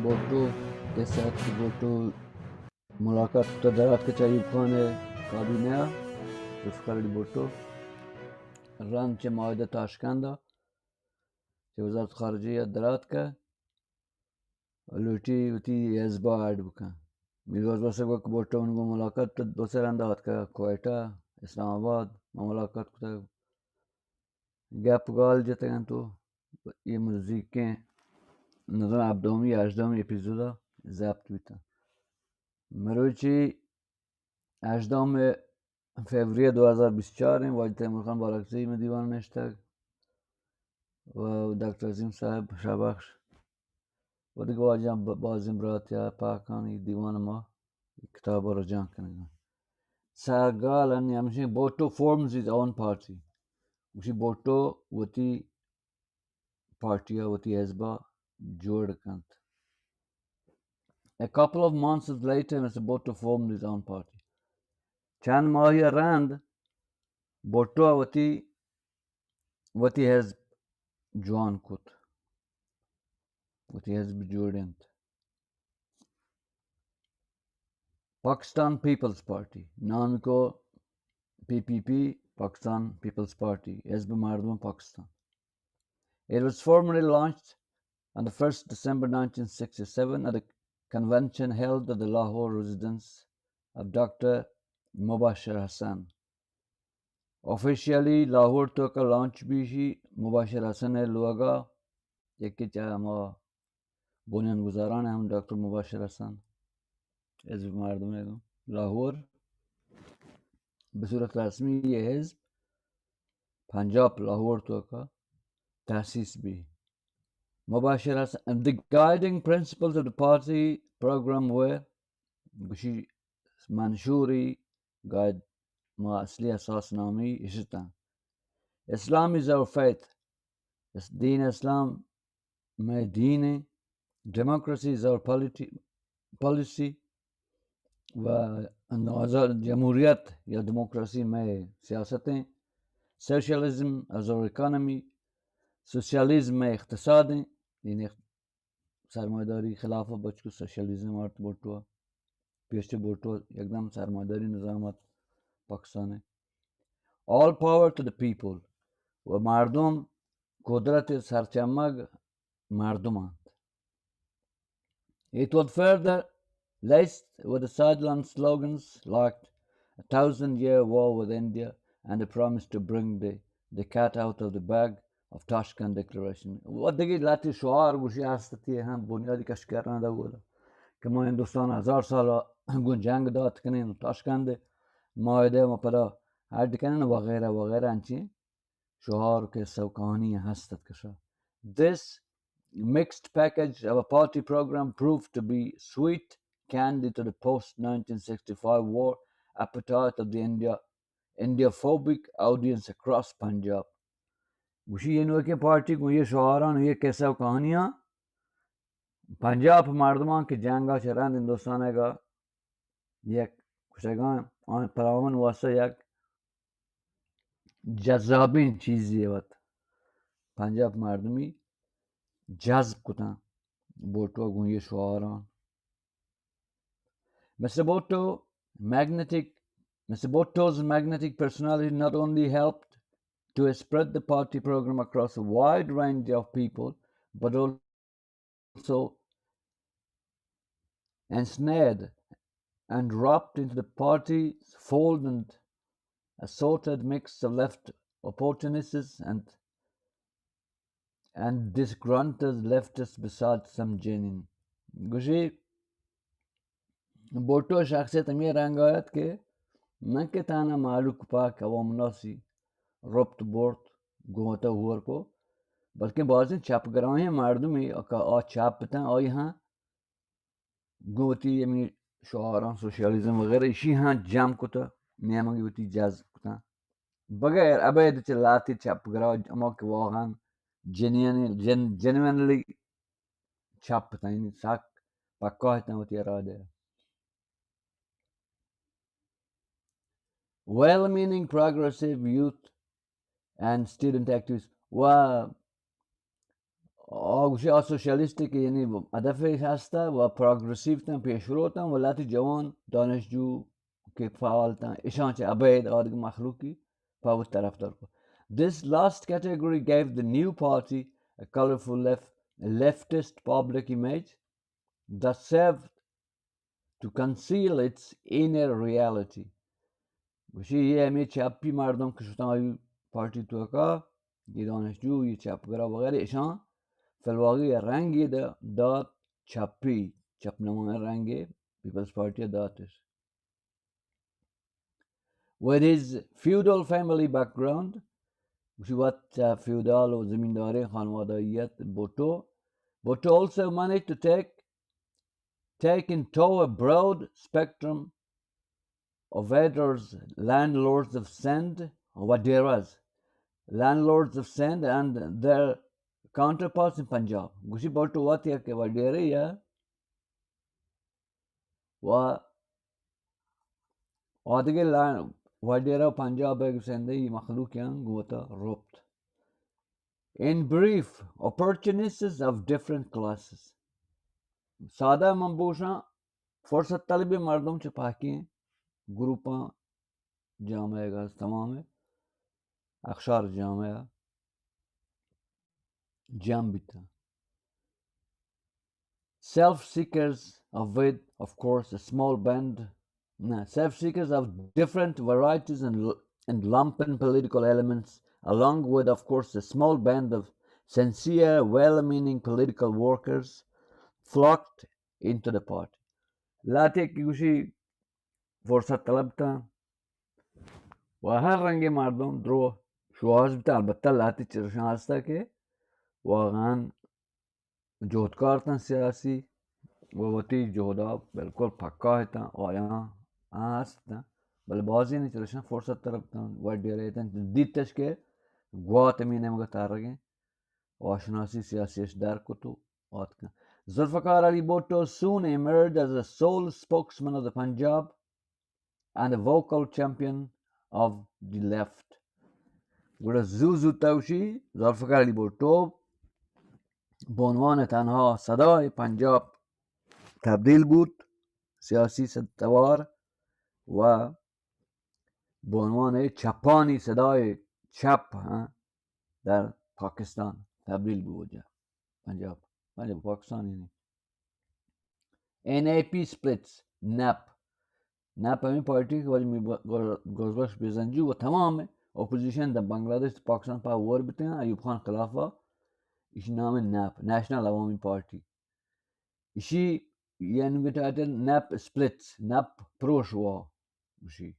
भुट्टो के साथ भुट्टो मुलाकात تدارات كتايب خانة كابينة رفقار भुट्टो ران چه معاهده تاشکنده چه وزارت خارجیه درات که لوٹی وتی حزبا ایڈ بکن میر غوث بخش کو भुट्टो उनको मुलाकात دوسرے انداز کا کوئٹہ اسلام آباد ملاقات کو گپ گال جتے ہیں تو یہ موزیکیں نظر ابدومی اجدومی اپیزودا ضبط بیتا مروچی اجدام فوریه 2024 واجد تیمور خان بالاکسی میں دیوان نشتگ و دکتر عظیم صاحب شابخش و دیگه واجد بازم برات یا پاکانی دیوان ما کتاب رو جان کنگا ساگالن یمشی Bhutto forms his own party وشی Bhutto وتی پارٹیا وتی حزبہ جوڑ کنت. A couple of months later, Mr. Bhutto formed his own party. چند ماهی راند Bhutto وتی حزب جوان کت وتی حزب جوڑند. Pakistan People's Party نام کو PPP Pakistan People's Party حزب مردم پاکستان. It was formally launched on the 1st December 1967 at a convention held at the Lahore residence of Dr. Mubashir Hassan. Officially Lahore took a launch bishi Mubashir Hassan luaga یکی چه ما بنیانگذاران هم دکتر مباشر حسن حزب مردم لاهور به صورت رسمی یہ حزب پنجاب لاهور توکا تأسیس بھی. Mubashir Hassan, the guiding principles of the party program were گوشی منشوری guide ما اصلی اساس نامی اشتن. Islam is our faith. دین اسلام میں دین ہے. Democracy is our policy. و جمہوریت یا ڈیموکریسی میں سیاستیں. Socialism as our economy. سوشیالیزم میں اقتصاد ہیں. یعنی سرمایداری خلاف بچ کو سوشیالیزم آرت بھٹو پیشتے بھٹو ایک سرمایداری نظامت پاکستان ہے. All power to the people. و مردم قدرت سرچمگ مردماند. It was further laced with the sideline slogans like a 1,000-year war with India and a promise to bring the cat out of the bag of Tashkent Declaration. و دیگه لاتی شعار گوشی هستی هم بنیادی کش کردن دا بوده که ما هندوستان 1000 سال گون جنگ داد کنین تاشکند معاهده ما پدا هرد کنین وغیره وغیره انچی شعار که سو کهانی هستت کشا. This mixed package of a party program proved to be sweet candy to the post-1965 war appetite of the India-phobic audience across Punjab. گوشی یہ نوع کے پارٹی کو یہ شعاران یہ کیسا کہانیاں پنجاب مردمان کے جنگا چرند ہندوستان کا یک کشگان پرامن واسطہ یک جذابین چیزی ہے پنجاب مردمی جذب کتن بھٹو کو یہ شعاران. Mr. Bhutto's magnetic personality not only helped to spread the party program across a wide range of people, but also ensnared and wrapped into the party's fold and assorted mix of left opportunists and disgruntled leftists besides some genuine. گوشی بھٹو شخصیت میں رنگایت کے نہ کہ تانا معلوم پاک عوام ناسی ربط برت گوتا ہور کو بلکہ بعض چپ گرائیں مردمی آ چپ بتن آئی ہاں گوتی یمی شعاران سوشیالیزم وغیرہ اسی ہاں جم کتا نیمگی ہوتی جذب کتا بغیر ابید چلاتی چپ گرا اما کہ واقعا جنوینلی چپ بتن یعنی ساک پکا ہتا ہوتی ارادہ. Well-meaning progressive youth and student activists و گوشی سوشالیستی که یعنی هدفش هسته و پروگرسیو تن پیشرو تن ولات جوان دانشجو که فعال تن ایشان چه عبید آدگ مخلوقی پاوت طرفدار کو. This last category gave the new party a colorful leftist public image that served to conceal its inner reality. گوشی یه همی چپی مردم که شدن پارتی توکا یه دانشجو یه چپگرا وغیره ایشان فلواقعی رنگی داد چپی چپ نمونه رنگی پیپلز پارتی دادش. With his feudal family background گوشی وقت feudal و زمینداری خانواداییت Bhutto also managed to take in tow a broad spectrum of Vedas, landlords of sand, Waderas, landlords of sand and their counterparts in Punjab. Gushi Bhutto what ya ke Wadere ya wa adige land Wadera Punjab ek sende makhluk yan gota ropt. In brief, opportunists of different classes. Sada mambusha فرصت طلبی مردم چه پاکی گروپا جامعه گاز تمام اخشار جامعه جام بیتا self-seekers of course a small band self-seekers of different varieties and lumpen political elements along with of course a small band of sincere well-meaning political workers flocked into the party لاته کی گوشی فرصت طلبتا و هر رنگ مردم درو شواهد بیتا البته لاته چرشان هسته که واقعا جهدکارتن سیاسی و وتی جهدا بالکل پکا هستن آیا هستن بل بازی نہیں چلشن فرصت طرفتن وڈی رہتن دیتش که گوات مینه مگه تارگه آشناسی سیاسیش در کتو آتکن Zulfikar Ali Bhutto soon emerged as a sole spokesman of the Punjab and a vocal champion of the left. گوڑا زو تاوشی Zulfikar Ali Bhutto به عنوان تنها صدای پنجاب تبدیل بود سیاسی ستوار و به عنوان چپانی صدای چپ در پاکستان تبدیل بود پنجاب پاکستان یعنی NAP splits NAP همین پارتی که ولی غوث بخش بیزنجو و تمام اپوزیشن در بنگلادش پاکستان پاور بیتن ایوب خان خلافه ایش نام NAP National Awami Party ایشی یعنی گتایتن NAP splits NAP پروشوا ایشی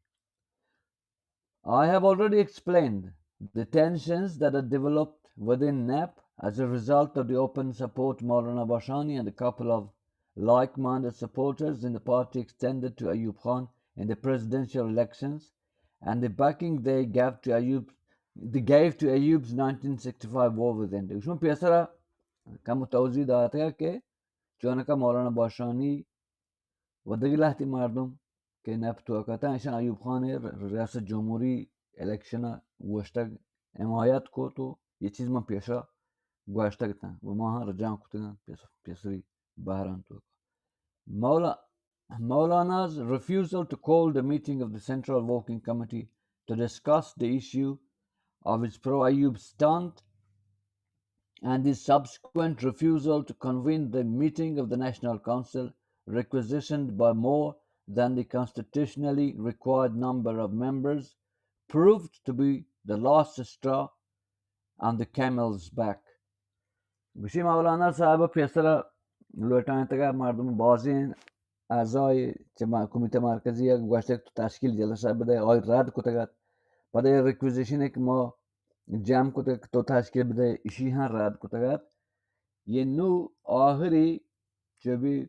I have already explained the tensions that are developed within NAP as a result of the open support Maulana Bashani and a couple of like-minded supporters in the party extended to Ayub Khan in the presidential elections and the backing they gave to Ayub's 1965 war with India. उसमें पैसा का मुतवज़ी दाता है कि चुनाव मौलाना बाशानी वदगिलाती मार्दम के नफ्त वक़्ता है ऐसा अयूब खान है रियासत जमहूरी इलेक्शन वोस्टक हमायत को तो ये चीज़ में पैसा वोस्टक था वो वहाँ रजान को तो पैसरी बाहर तो Maulana's refusal to call the meeting of the Central Working Committee to discuss the issue of his pro-Ayub stand and his subsequent refusal to convene the meeting of the National Council requisitioned by more than the constitutionally required number of members proved to be the last straw on the camel's back. گوشی مولانا صاحب پیسر لوٹائیں تگا مردم بازین اعضای کمیته مرکزی یک گوشته تو تشکیل جلسه بده آی رد کتگد بعد ریکویزیشن که ما جمع کتگ تو تشکیل بده ایشی ها رد کتگد یه نو آخری چبی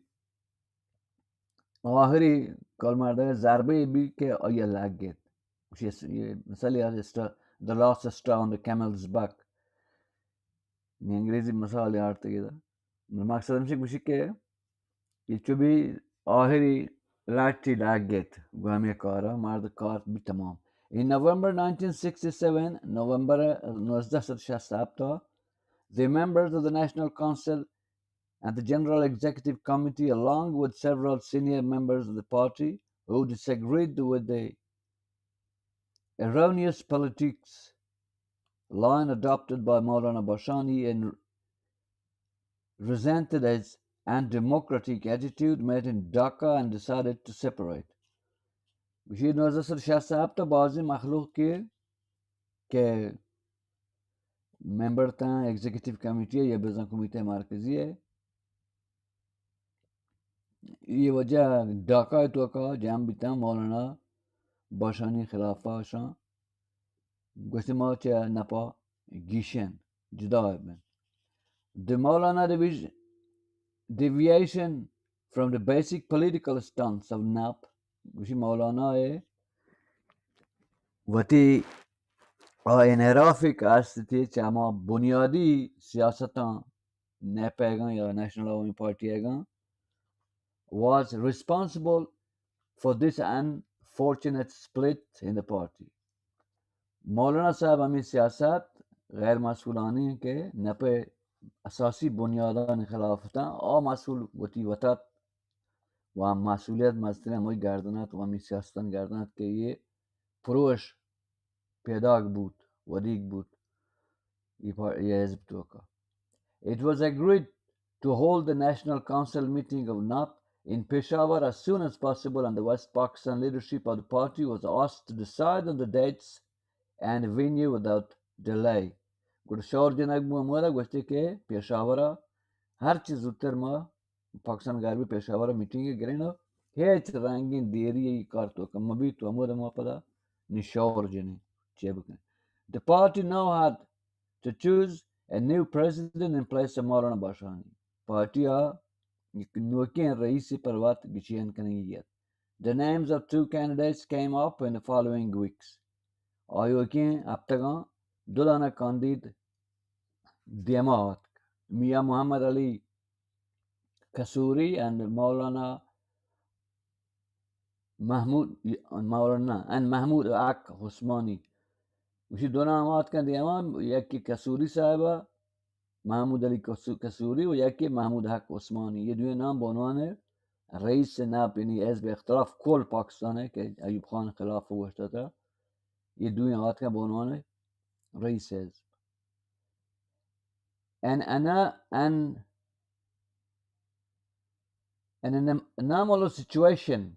آخری کال مرده ضربه بی که آیا لگید مثالی از the last straw on the camel's back انگلیزی مثالی آرته گیده مقصد همشه گوشی که یه چوبی آخری لاتی لگید گوهمی کارا مرد کار بی تمام In November 1967, November 1967 The members of the National Council and the General Executive Committee, along with several senior members of the party who disagreed with the erroneous politics line adopted by Maulana Bashani and resented his undemocratic attitude, met in Dhaka and decided to separate. Bashir Nawaz Shah Sahab to bazi makhluq ke member था executive committee है या बिजन committee मरकजी है ये वजह ढाका तो का जाम बिता मौलाना बाशानी खिलाफा शां गुस्मा चे नपा गिशन जुदा है the Maulana deviation from the basic political stance of NAP गुशी मौलाना है वती इनहराफी का स्थिति चामा बुनियादी सियासतां नेपेगा या नेशनल अवामी पार्टी आएगा was responsible for this unfortunate split in the party. मौलाना साहब हमें सियासत गैर मसूलानी के नपे असासी बुनियादान खिलाफ था और मसूल वती वतात वहाँ मसूलियत मस्तिना मुझ गर्दनात वहाँ सियासतन गर्दनात के ये फरोश पैदा बूत वदीक बूत ये हिज़्ब तो का. It was agreed to hold the National Council meeting of NAP in Peshawar as soon as possible, and the West Pakistan leadership of the party was asked to decide on the dates and venue without delay. गुरशौर जनक मुहम्मद गुस्ते के पेशावरा हर चीज उत्तर में Pakistan गार्बी पेशावरा meeting गिरना है रंगीन देरी car तो कम भी तो अमूद में पता निशौर जने चेबक. The party now had to choose a new president in place of Maulana Bashani. Party Nukin Raisi Parvat Gishian Kaniyat. The names of two candidates came up in the following weeks. Ayokin Aptagan, Dulana Kandid Diamat, Mia Muhammad Ali Kasuri, and Maulana Mahmud and Mahmud Ak Husmani. उसी दो नामात का दियामा एक की कसूरी साहिबा महमूद अली कसूरी और एक की महमूद हक उस्मानी. ये दो नाम बनवान है रईस से नाप यानी एज बेख्तलाफ कोल पाकिस्तान है कि अयूब खान खिलाफ हुआ था. ये दो नामात का बनवान है रईस है. and an anomalous situation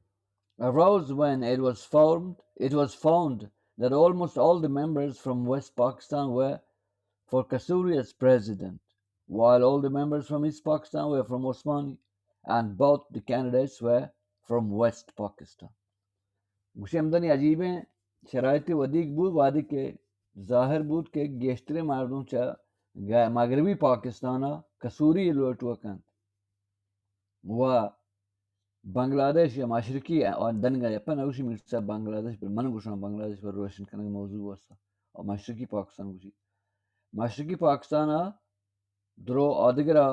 arose when it was found that almost all the members from West Pakistan were for Kasuri as president, while all the members from East Pakistan were from Osmani, and both the candidates were from West Pakistan. Gushamdani ajibe sharaiti wadik bud wadi ke zahir bud ke geshtre mardum cha Maghribi Pakistana Kasuri lotuakan wa Bangladesh या माशरकी और दनगा अपन उसी मिर्चा बांग्लादेश पर मन गुशा बांग्लादेश पर रोशन करने का मौजू वसा और माशरकी पाकिस्तान गुशी माशरकी पाकिस्तान द्रो आदिगरा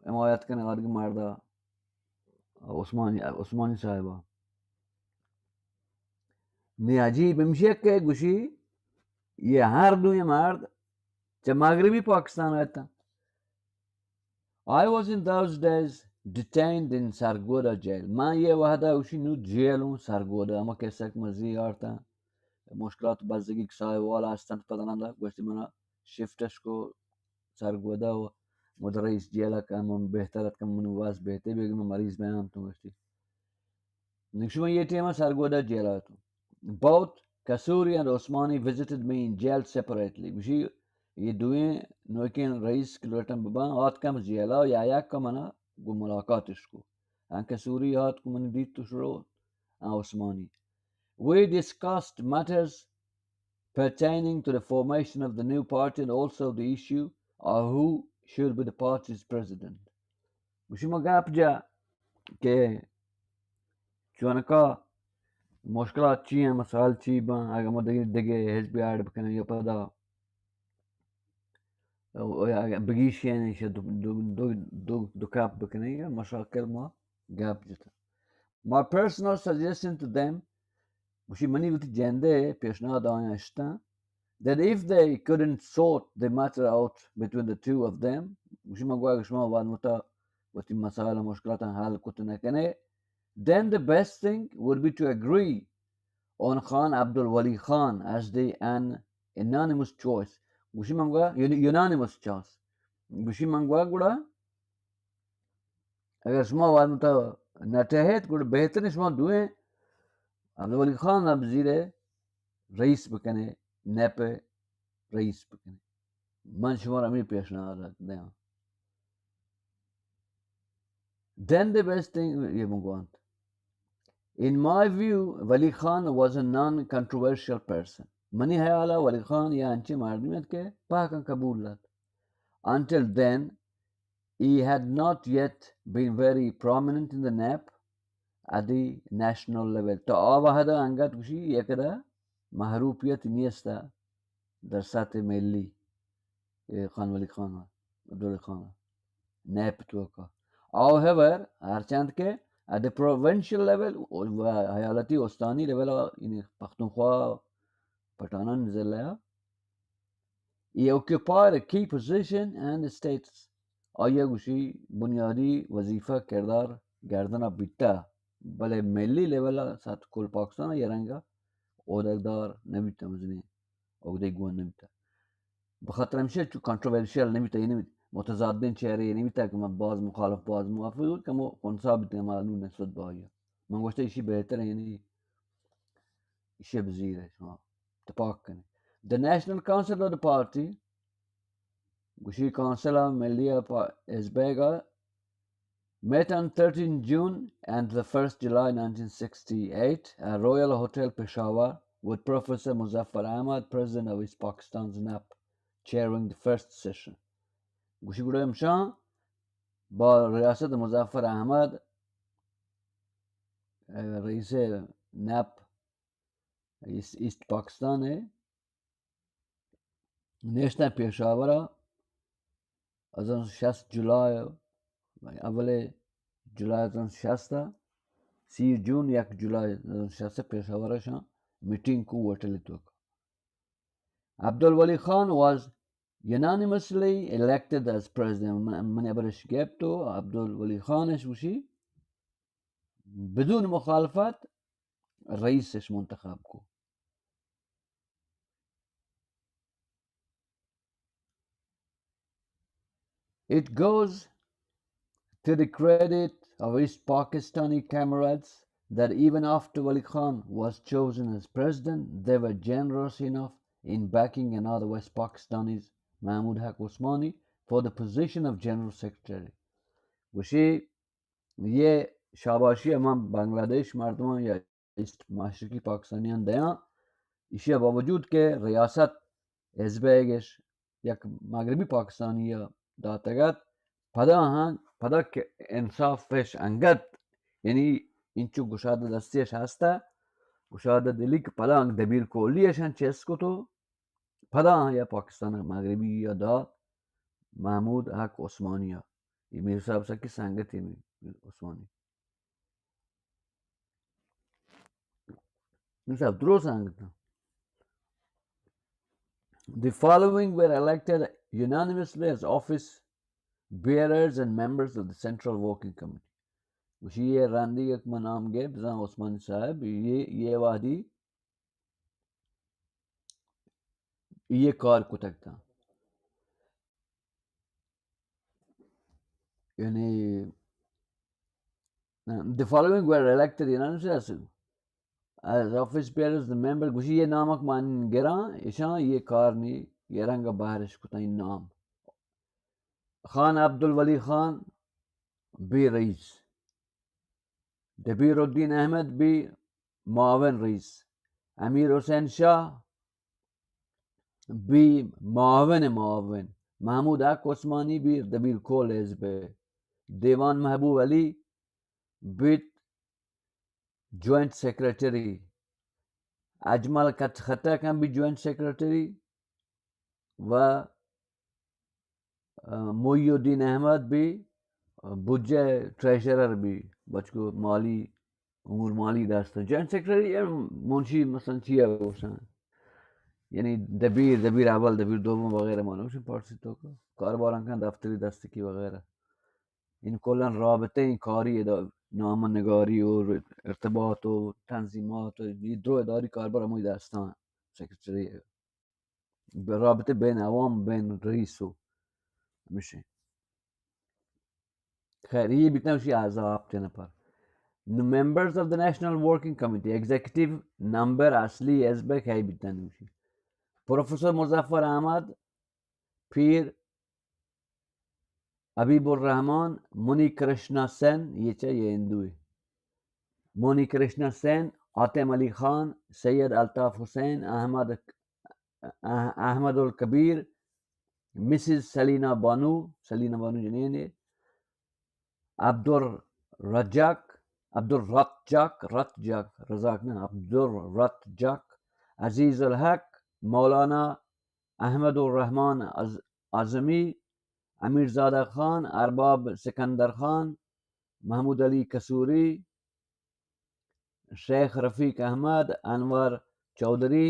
हिमायत करने आदिग मारदा उस्मानी साहिबा ने अजीब इमशिया के गुशी ये हर दुनिया मार्द जब मगरबी पाकिस्तान आया था. I was in those days detained in Sargoda jail. मैं ये वहदा उसी नु जेल हूँ Sargoda. अमा कैसा एक मज़ी आरता मुश्किलात बज़गी साय वाला अस्तं पता ना लग वैसे मना शिफ्टस को Sargoda हो मदरईस जेला का हम बेहतर कम मनवास बेहतर भी मैं मरीज में आम तो वैसे निश्चय ये टेमा Sargoda जेला तो. Both Kasuri and Osmani visited me in jail separately. उसी ये दुए नोकिन रईस किलोटन बबा आत कम जेला या का मना गो मुलाकात इसको अंके सूरी हाथ को मैंने दी तो शुरू उस्मानी. We discussed matters pertaining to the formation of the new party and also the issue of who should be the party's president. उसी में गैप जा के चुनका मुश्किलात चीज़ मसाल चीज़ बा अगर मुझे दिगे हिज़्ब यार बकने ये पता بقيشين دو كاب بكنية مشاكل ما gap جتا. My personal suggestion to them وشي مني بتي جنده پیشنهاد آیا اشتا that if they couldn't sort the matter out between the two of them, then the best thing would be to agree on Khan Abdul Wali Khan as an unanimous choice. Unanimous choice. Gushimangwa अगर शुमा वाद मुता नटहत good बेहतरीन शुमा दुए अब्दुल वली खान अब जीरे rice बकने नेपे rice बकने मन शुमार अमीर पेशना रख दें then the best thing ये मुगवांत in my view Wali Khan was a non-controversial person money है आला वली खान या अंचे मार्दिमत के पाकन कबूल लत until then he had not yet been very prominent in the NAP at the national level. तो आवा हदा अंगत कुशी यकदा महरूपियत नियस्ता दरसाते मेली खान वली खान अब्दुल खान NAP तो का. However, आरचंद के at the provincial level हयालती ओस्तानी level in Pakhtunkhwa Pathana नजला he occupied a key position and status. आया कुशी बुनियादी वजीफा किरदार गर्दना बिट्टा भले मेली लेवल साथ कुल पाकिस्तान यरंगा ओदगदार नबीता मजनी ओगदे गुन नबीता बखतर हमशे चु कंट्रोवर्शियल नबीता ये मुतजादिन चेहरे ये नबीता कि मैं बाज मुखालिफ बाज मुआफिक कमो कौनसाबित मालूम नस्बत बाया मैं गोश्त इसी बेहतर है यानी इसी बजीर है हाँ तपाक कने the National Council of the party Gushi Council Melia Esbega met on 13 June and the 1st July 1968 at Royal Hotel Peshawar with Professor Muzaffar Ahmad, President of East Pakistan's NAP, chairing the first session. Gushi Gudayam Shah, ba Riyasat Muzaffar Ahmad, Raise NAP, East Pakistan, National Peshawar, azan 6 July, अवले जुलाई 2006 3 जून 1 जुलाई 2006 पेशावर शा meeting को वटले तो Abdul Wali Khan was unanimously elected as president من अबरश gap तो अब्दुल वली खान शूशी بدون मुखालफत rice मुंतखब को It goes to the credit of East Pakistani comrades that even after Wali Khan was chosen as president, they were generous enough in backing another West Pakistanis, Mahmud Haq Osmani, for the position of General Secretary. Wushi ye shabashi amam Bangladesh mardman ya East Mashriqi Pakistaniyan dayan ishiya bawajud ke riyasat Hizb-e-Gesh yak Maghribi Pakistaniya datagat پدا که انصافش انگد یعنی اینچو گشاده دستیش هسته گشاده دلی که پدا انگ دبیر کولیشن چیز کتو پدا یا پاکستان مغربی یا دا محمود حق عثمانی ها یہ میر صاحب سکی سنگتی می عثمانی میر صاحب درو سنگتا The following were elected unanimously as office bearers and members of the Central Working Committee. وشي ये रांदी एक मनाम गे बिज़ा उस्मानी साहब ये वादी ये car को तकता यानी the following were elected unanimously as office bearers the member गुशी ये नामक मान गिरा इशा ये कार नी ये रंगा बाहरिश को ताई नाम खान अब्दुल वली Khan B rice दबीरुद्दीन Ahmad B मावन रईस अमीर हुसैन शाह बी मावन महमूद हक उस्मानी बी दबीर कोल हिज़्ब देवान महबूब Ali bit joint secretary Ajmal Khatta can be joint secretary व मोइयुद्दीन अहमद भी बुज्जे ट्रेजरर भी बचको माली उमूर माली दास्त जॉइंट सेक्रेटरी मुंशी मसलन chia یعنی دبیر اول دبیر دوم وغیره مانوشون پارسی تو که کارباران کن دفتری دستکی وغیره این کلا رابطه این کاری نامنگاری و ارتباط و تنظیمات و درو اداری کاربار همون دستان سکرتری رابطه بین عوام بین رئیس و میشه خیر یه بیتن شی اعضا هفته نفر members of the National Working Committee executive number اصلی ازبک هی بیتن میشه پروفسور مظفر احمد پیر حبیب الرحمن مونی کرشنا سن یہ چاہیے ہندوی مونی کرشنا سین عاطم علی خان سید الطاف حسین احمد الکبیر مسز سلینا بانو جنین عبدالرزاق رزاق نه عبدالرزاق عزیز الحق مولانا احمد الرحمن اعظمی امیرزادہ خان ارباب سکندر خان محمود علی کسوری شیخ رفیق احمد انور چودھری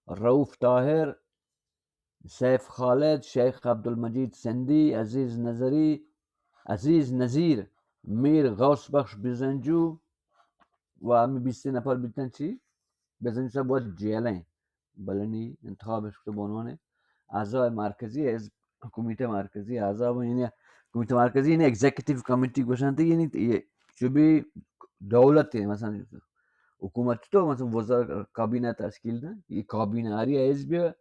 رؤف طاہر سیف خالد شیخ عبدالمجید سندھی عزیز نذیر میر غوث بخش بیزنجو و امی 20 نفر بیتن چی؟ بیزنجو صاحب باید جیلیں بلنی انتخابش شده به عنوان اعضای مرکزی از کمیته مرکزی اعضا و یعنی کمیته مرکزی یعنی اگزیکتیو کمیتی گوشنده یعنی چوبی دولتی مثلا حکومت تو مثلا وزار کابینه تشکیل ده این کابینه هری حزب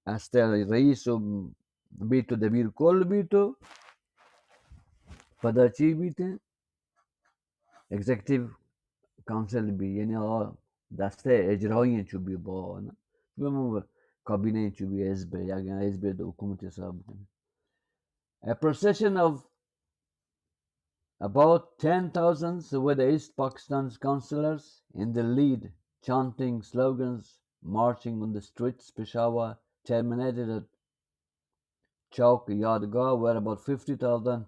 است رئیس و بیتو دبیر کل بیتو پدا چی بیته اگزیکتیو کانسل بی یعنی دسته اجرایی چوبی با نه چوبی کابینه چوبی حزب یا حزب دو حکومت حساب کنه a procession of about 10,000 with the East Pakistan's councillors in the lead chanting slogans marching on the streets Peshawar terminated at Chowk Yadgar where about 50,000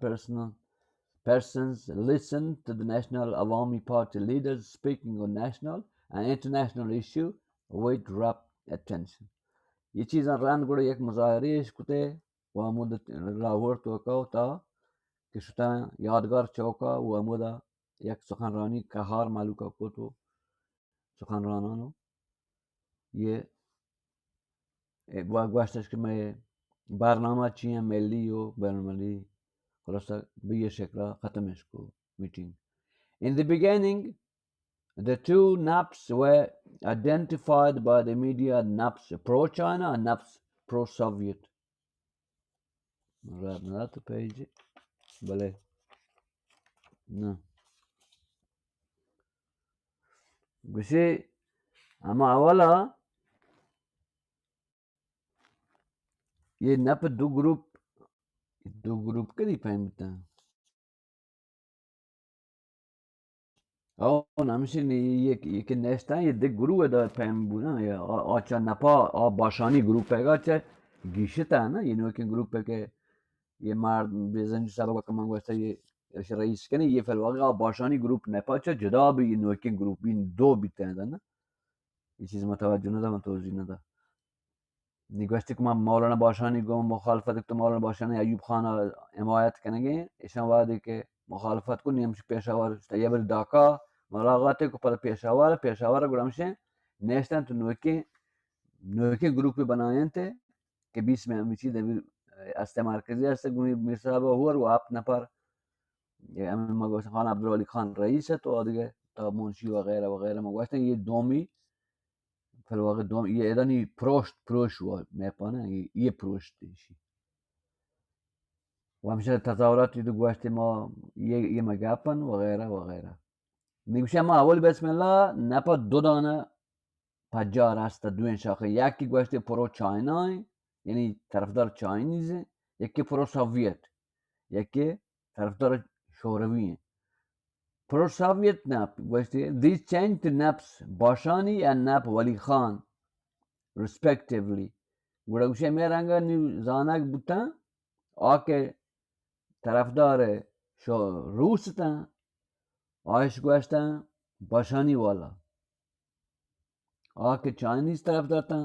persons listened to the National Awami Party leaders speaking on national and international issue with rapt attention. ये चीज़ run गुड़े एक मुजाहरे कुते वामुद लाहौर तो का कि शुता यादगार चौका वामुदा एक सुखनरानी कहार मालूका को तो सुखनराना ये वास्ते कि मैं बारनामा चिया मेली हो बैनमली खलासा भी ये शक्ला ख़त्म इसको meeting. In the beginning, the two NAPs were identified by the media NAPs pro-China and NAPs pro-Soviet. Not the page. Bale. No. Gushi, ama awala, ye NAP दो group करी फहमता है. Oh, namshin ye कि नेस्टा ये दे गुरु है दा फहम बुना ये अच्छा नपा आ बाशानी ग्रुप है का चे गिशता है ना ये नो के ग्रुप है के ये मार बेजन सारा का मंगवा से ये रईस के नहीं ये फलवागा बाशानी ग्रुप ने पाचा जुदा भी ये नो के ग्रुप इन दो बिते हैं ना ये चीज मतवज्जो ना था मतवज्जो ना था निगस्टिक मा मौलाना बाशानी को मुखालफत तो मौलाना बाशानी अयूब खान हिमायत करेंगे इशान वादे के मुखालफत को नियम से पेशावर ये बल डाका मुलाकात को पर पेशावर गुलामशे नेशनल तो नुके ग्रुप बनाए थे के बीच में हम चीज अस्ते मार्कजी अस्ते मिसाब हुआ वो आप नफर ये अमीर मगोस खान अब्दुल अली खान रईस है तो आगे तो मुंशी वगैरह वगैरह मगोस ये दोमी फिर वाقع دوم ये ادانی پروش و میپانه ये پروش دیشی و همیشه تظاهرات دو گوشت ما یه مگپن وغیره میگوشه ما اول بسم الله نپا دو دانه پجار هست دوین شاخه یکی گوشت پرو چاینای یعنی طرفدار چاینیزه یکی پرو سوویت یکی طرفدار شورویه پرو سوویت نپ گوشت these changed to naps باشانی and nap ولی خان respectively گوشه میرنگا نیو زانک بودن آکه طرفدار روس تن آیش گوشتن باشانی والا आके चाइनीज तरफ जाता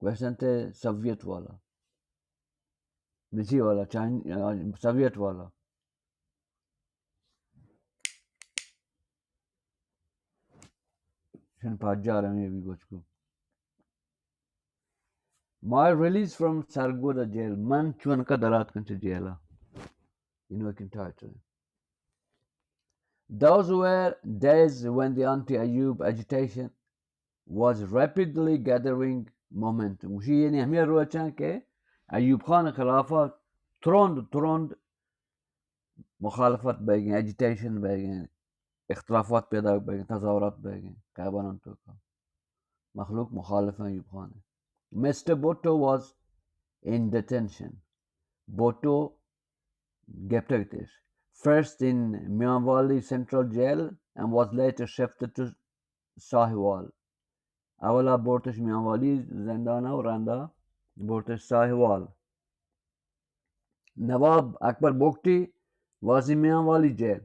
वैसे थे सोवियत वाला निची वाला सोवियत वाला शन पाजा रहे हैं भी कुछ को My release from Sargoda jail man chuan ka darat kan jaila can title. Those were days when the anti-Ayyub agitation was rapidly gathering momentum. وشي يعني همية روچان के अयूब खान खिलाफत तुरंत मुखालफत बैगें एजिटेशन बैगें इख्तलाफात पैदा बैगें तजावरात बैगें कैबान तो का मखलूक मुखालिफ Ayub Khan Mr. Bhutto was in detention. Bhutto Geptektis, first in Mianwali Central Jail and was later shifted to Sahiwal. Awala Bortish Mianwali Zendana Uranda Bortish Sahiwal. Nawab Akbar Bokti was in Mianwali Jail.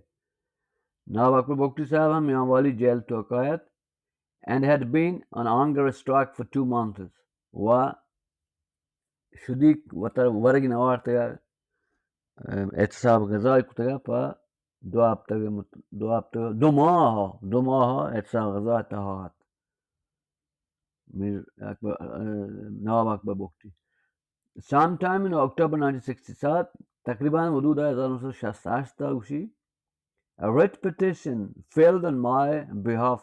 Nawab Akbar Bokti Sahib Mianwali Jail to Akayat and had been on hunger strike for 2 months. Wa Shudik Waragin Awartaya اعتصاب غذائي كتير فا دو ماه اعتصاب غذائي تهات مير أكبر نواب أكبر بوكتي sometime in October 1967 تقريبا حدود 1968 था उसी a writ petition filed on my behalf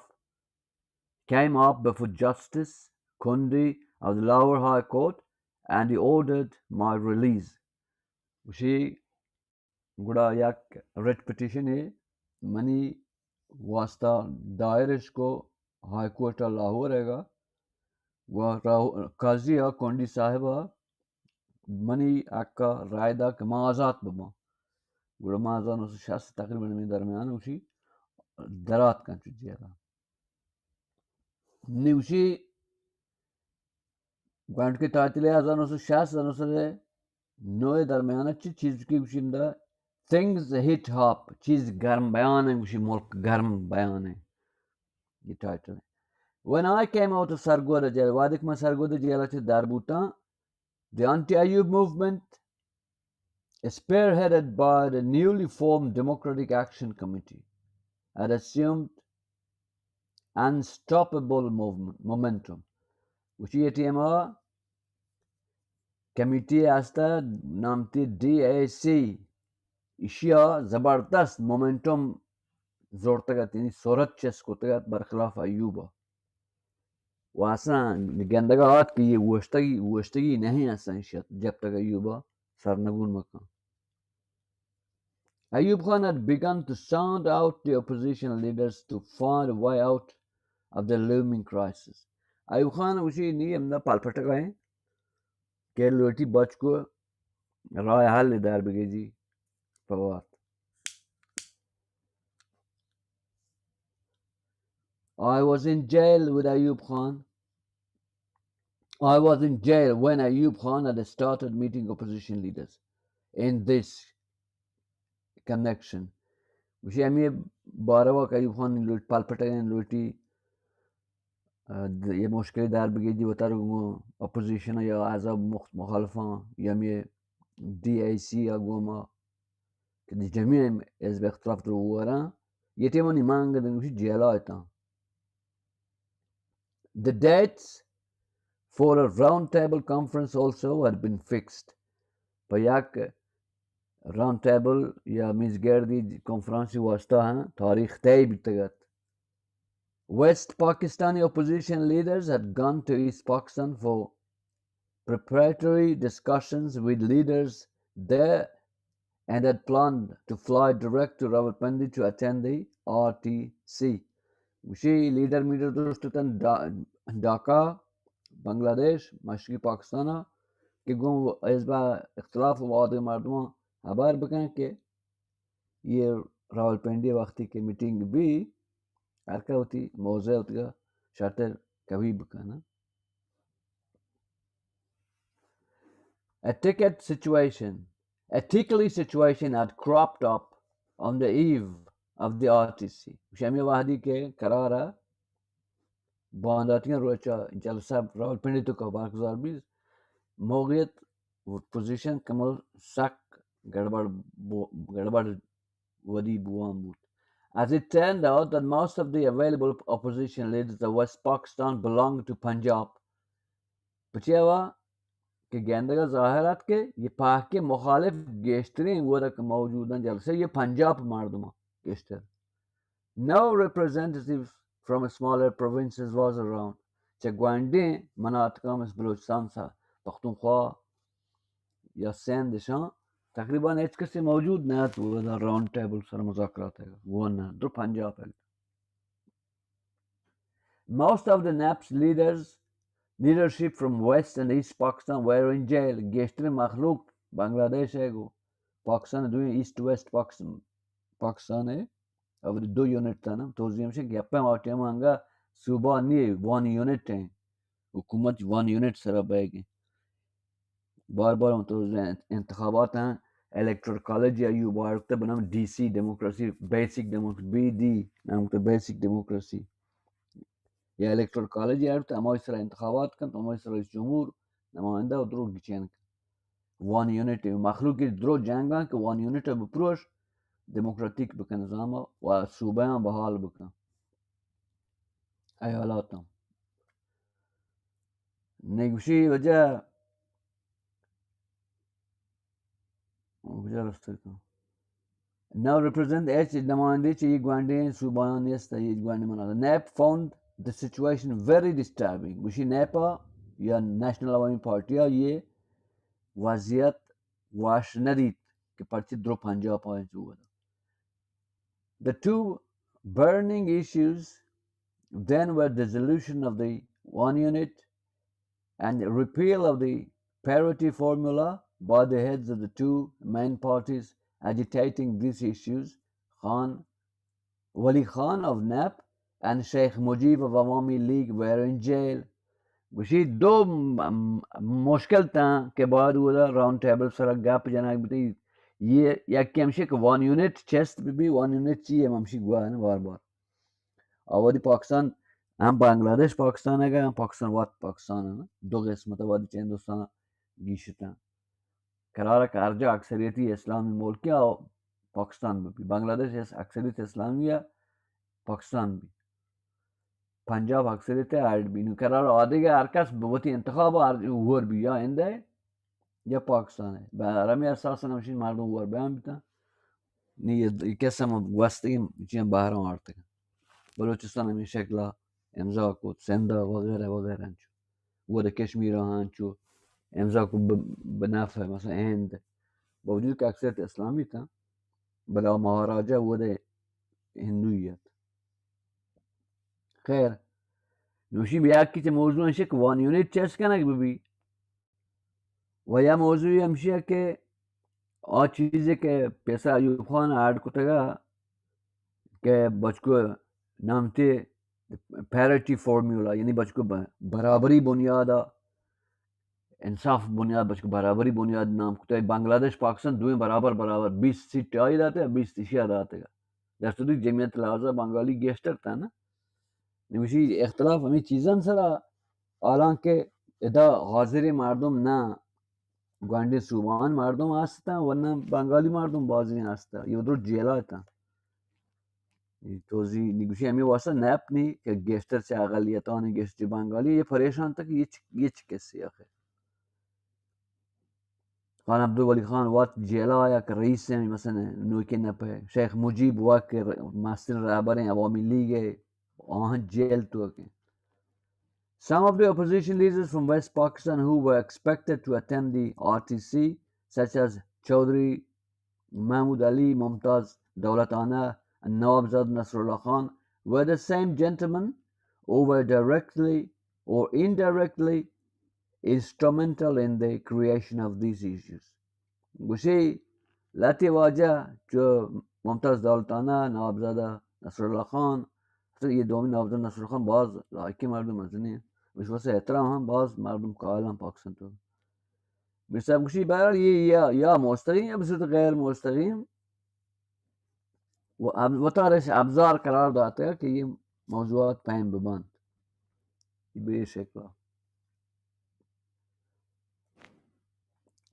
came up before Justice Kundi of the Lower High Court and he ordered my release उसी गुड़ा याक rate petition है money वास्ता दायरिश को high court Lahore रहेगा वह काजी कोंडी साहिबा मनी अक्का रायदा के माजात बमा गुड़ा माजा नो शास्त्र तकरीबन में दरमियान उसी दरात का चुजियाला निवशी ग्वांट के तातिले आजा नो शास्त्र नो से नोए दरमियान अच्छी चीज की उशिंदा Things hit hop, चीज गर्म बयान है उसी मुल्क गर्म बयान है ये टाइटल है When I came out of Sargoda jail, वादिक में Sargoda jail थे दारबूता the anti-Ayyub movement spearheaded by the newly formed Democratic Action Committee had assumed unstoppable momentum which ETMR committee asta namti DAC इशिया जबरदस्त momentum जोड़तगत यानी सोरत chess कोतगत बरखलाफ अयूबा वासा गंदगात की ये वस्तगी नहीं असंशत जब तक अयूबा सरनगुन मकान Ayub Khan had begun to sound out the opposition leaders to find a way out of the looming crisis. Ayub Khan उसी नहीं हमने पालपट गए के लोटी बच को राय हल इधर बगेजी Fawad I was in jail with Ayub Khan. I was in jail when Ayub Khan had started meeting opposition leaders in this connection. وشي أمي باروا أيوب خان لوت بالبتاين لوتي ये मुश्किल दार बगी दी बता रहा opposition या आज़ाब मुखालफा या मैं DAC या गोमा कि जमीन इस बख्तराफ तो हुआ रहा ये तेमनी मांग दें उसी जेला था The dates for a roundtable conference also had been fixed. Payak roundtable या मिसगर्दी कॉन्फ्रेंस वास्ता है तारीख तय बितगत West Pakistani opposition leaders had gone to East Pakistan for preparatory discussions with leaders there and had planned to fly direct to Rawalpindi to attend the RTC. Ushi leader meter dostutan Dhaka, Bangladesh, Mashriqi Pakistan कि गो इस बार इख्तलाफ वादे मर्दों हबार बकन के ये रावलपिंडी वक्ती की मीटिंग भी हरका होती मौज़े होती का शातिर कभी बकना A tickly situation had cropped up on the eve of the RTC. Shami वाहदी के करारा बांधातियाँ रोचा जलसा रावलपिंडी तो बारगुजार भी मौगियत पोजीशन कमल सक गड़बड़ वदी बुआम बूत. As it turned out that most of the available opposition leaders of West Pakistan belonged to Punjab. Pachewa के गेंदगा ज़ाहिरात के ये पाक के मुखालिफ गेश्तरीन वो रक मौजूदा जलसे ये Punjab मारदुमा गेश्तर. No representative from smaller provinces was around. Chagwande Manatkam is Balochistan था पख्तूनख्वा या सिंध शां तकरीबन एच किसी मौजूद नहीं तो वो राउंड टेबल सर मुज़ाकरात है वो ना दो पंजाब है. Most of the NAP's leadership from West and East Pakistan were in jail. Geshtre Makhluk Bangladesh है गो पाकिस्तान दोनों ईस्ट वेस्ट पाकिस्तान है अब दो यूनिट था ना तो जिसमें गप्पे मारते हैं सुबह नहीं वन यूनिट है हुकूमत वन यूनिट सर बैगे बार बार तो इंतखाबात हैं इलेक्टोरल कॉलेज या यू बार तो बना डीसी डेमोक्रेसी बेसिक डेमोक्रेसी बीडी नाम तो बेसिक डेमोक्रेसी या इलेक्टोरल कॉलेज यार तो हमारे सर इंतखाबात kan हमारे सर रईस जमहूर नुमाइंदा उधर गिचेन वन यूनिट मखलूक की द्रो जाएंगा कि वन यूनिट अब प्रोश डेमोक्रेटिक बक निज़ाम व सूबा बहाल बक अयालात नेगुशी वजह रस्ते का now represent H नुमाइंदे चाहिए ग्वांडे सूबान यस्ता ये ग्वांडे मना NAP found the situation very disturbing. Gushi NAPA या नेशनल अवामी पार्टी ये वज़ियत वाश नदीत के पर्चे द्रो पंजाब आए हुआ. The two burning issues then were dissolution of the one unit and repeal of the parity formula by the heads of the two main parties agitating these issues, Wali Khan of NAP and Sheikh Mujib of Awami League were in jail. गुशी दो मुश्किल था के बाद वो round table sir गप जना बताई ये या केमशिक वन यूनिट चेस्ट भी वन यूनिट चाहिए ममशी गुआ है ना बार बार और पाकिस्तान हम बांग्लादेश पाकिस्तान है हम पाकिस्तान वात पाकिस्तान है ना दो किस्मत वादी हिंदुस्तान गिशता करार कारजा अक्सरियती इस्लामी मुल्क या पाकिस्तान में भी बांग्लादेश अक्सरियत इस्लामी या पाकिस्तान भी पंजाब अक्सरियत आर्ड भी करार आधे के आरकास बहुत ही इंतखाब हुआ भी या इंदे या पाकिस्तान है बारमी असास नमशीन मालूम हुआ बयान भी था नहीं कैसा हम वस्ती चीज़ बाहर मारते हैं बलूचिस्तान में शक्ला इमज़ा को सिंधा वगैरह वगैरह वो द कश्मीर हाँ चो इमज़ा को बनाफ है मसला हिंद बावजूद का अक्सरियत इस्लामी था बला महाराजा वो द हिंदुयत खैर नोशी बिया की मौजू है वन यूनिट चेस का ना भी वया मौजू हमशी के और चीज़ें के पैसा अयूब खान ऐड को तगा के बचको नाम थे पैरिटी फार्मूला यानी बचको बराबरी बुनियादा इंसाफ बुनियाद बचको बराबरी बुनियाद नाम को तो बांग्लादेश पाकिस्तान दोनों बराबर बराबर 20 सीट आई जाते हैं 20 सीट आते हैं जैसे जमीयत लाजा बंगाली गेस्टर था ना निमिशी इख्तलाफ हमें चीज़न सरा हालांकि इधर हाजिर मर्दम ना ग्वांडे सुबान मर्दम आस्ता वरना बंगाली मर्दम बाजी आस्ता ये उधर जेला था तो जी निगुशी हमें वासा नैप नहीं कि गेस्टर से अगलियतों ने गेस्टर बंगाली ये परेशान तक ये कैसे आखिर खान अब्दुल वली खान वात जेला आया कि रईस से मसलन नोके न पे शेख मुजीब वाक के मास्टर रहबरें अवामी लीग है वहाँ जेल तो के. Some of the opposition leaders from West Pakistan who were expected to attend the RTC, such as Chaudhry Mahmood Ali, Mumtaz Daulat Ana, and Nawabzad Nasrullah Khan, were the same gentlemen who were directly or indirectly instrumental in the creation of these issues. Gushi Lati Waja, Mumtaz Daulat Ana, Nawabzada Nasrullah Khan, तो ये दो नवाब Nasrallah Khan बाज like मर्दम मजनी विश्वास एहतराम हम बाज मर्दम कालम पाकिस्तान तो बिरसाब कुछ बहरहाल ये या मुस्तकीम या बिस गैर मुस्तकीम वो अब बता रहे अब्जार करार दाते हैं कि ये मौजूद pan बबंद Basically.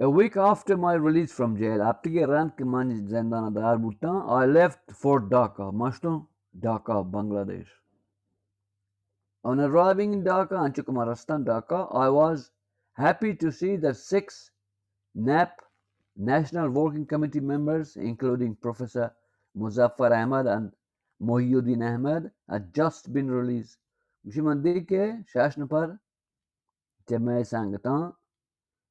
A week after my release from jail, after I left for Dhaka, Mashto, Dhaka, Bangladesh. On arriving in Dhaka, Anchukumarastan, Dhaka, I was happy to see that 6 NAP National Working Committee members, including Professor Muzaffar Ahmad and Mohiuddin Ahmed, had just been released. Ushimandi ke shashn par jab main sangata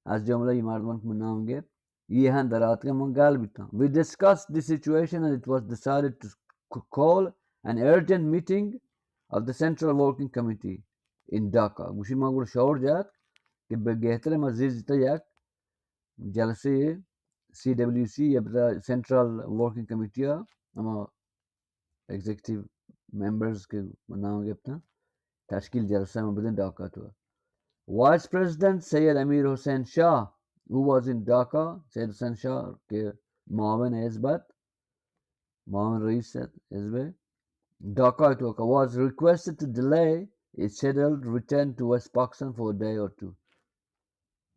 az jumla imardman ko manaunge yehan darat ka mangal bita. We discussed the situation and it was decided to call an urgent meeting of the Central Working Committee in Dhaka. Ushimangul shaur jat ke begehtre maziz tayak jalse CWC या पता central working committee हम executive members के बनाओगे अपना तश्कील जलसा में बदन ढाका तो वाइस प्रेसिडेंट सैयद अमीर Hussain Shah who was in Dhaka Syed Hussain Shah के मावन एज़बत मावन rice एज़बे Dhaka to was requested to delay its scheduled return to West Pakistan for a day or two.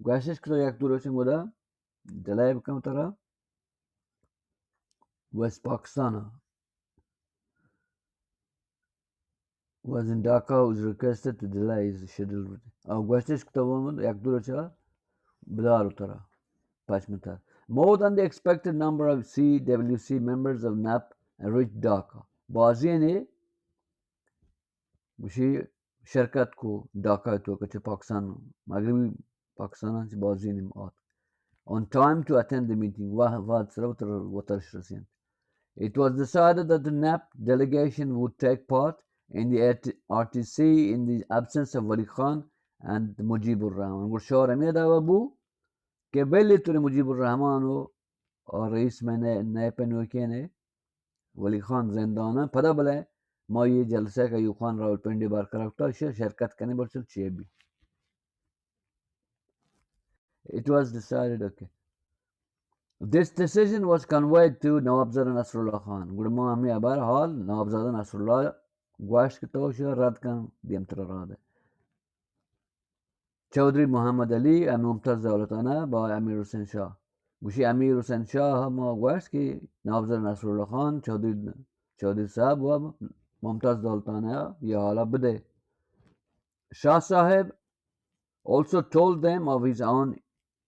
Gwashish kto jak tu ročím voda? Delay kam tara? West Pakistan was in Dhaka was requested to delay his scheduled routine. Gwashish kto woman jak tu ročila? Bidar utara. Pachmata. More than the expected number of CWC members of NAP reached Dhaka. Bazi ne Bushi Sharkat ko Dhaka to kache Pakistan Maghribi Pakistan se bazi ne maat. On time to attend the meeting. It was decided that the NAP delegation would take part in the RTC in the absence of Wali Khan and Mujibur Rahman. Gurshor Amir Abu Kebeli to Mujibur Rahman और rice मैंने नए पेनुके ने वली खान जिंदाना पता बले मैं ये जलसे का यूखान रावलपिंडी बारकराफ्टा इसे शिरकत करने बरसल चाहिए भी It was decided okay. This decision was conveyed to Nawabzada Nasrullah Khan. Gurma hami abar hal Nawabzada Nasrullah gwash ke to shia rad kan diamtra rad. Chaudhry Muhammad Ali and Mumtaz Dawlatana by Amir Hussain Shah. Gushi Amir Hussain Shah ma gwash ki Nawabzada Nasrullah Khan Chaudhry Sahab wa Mumtaz Dawlatana ye hala bade. Shah Sahib also told them of his own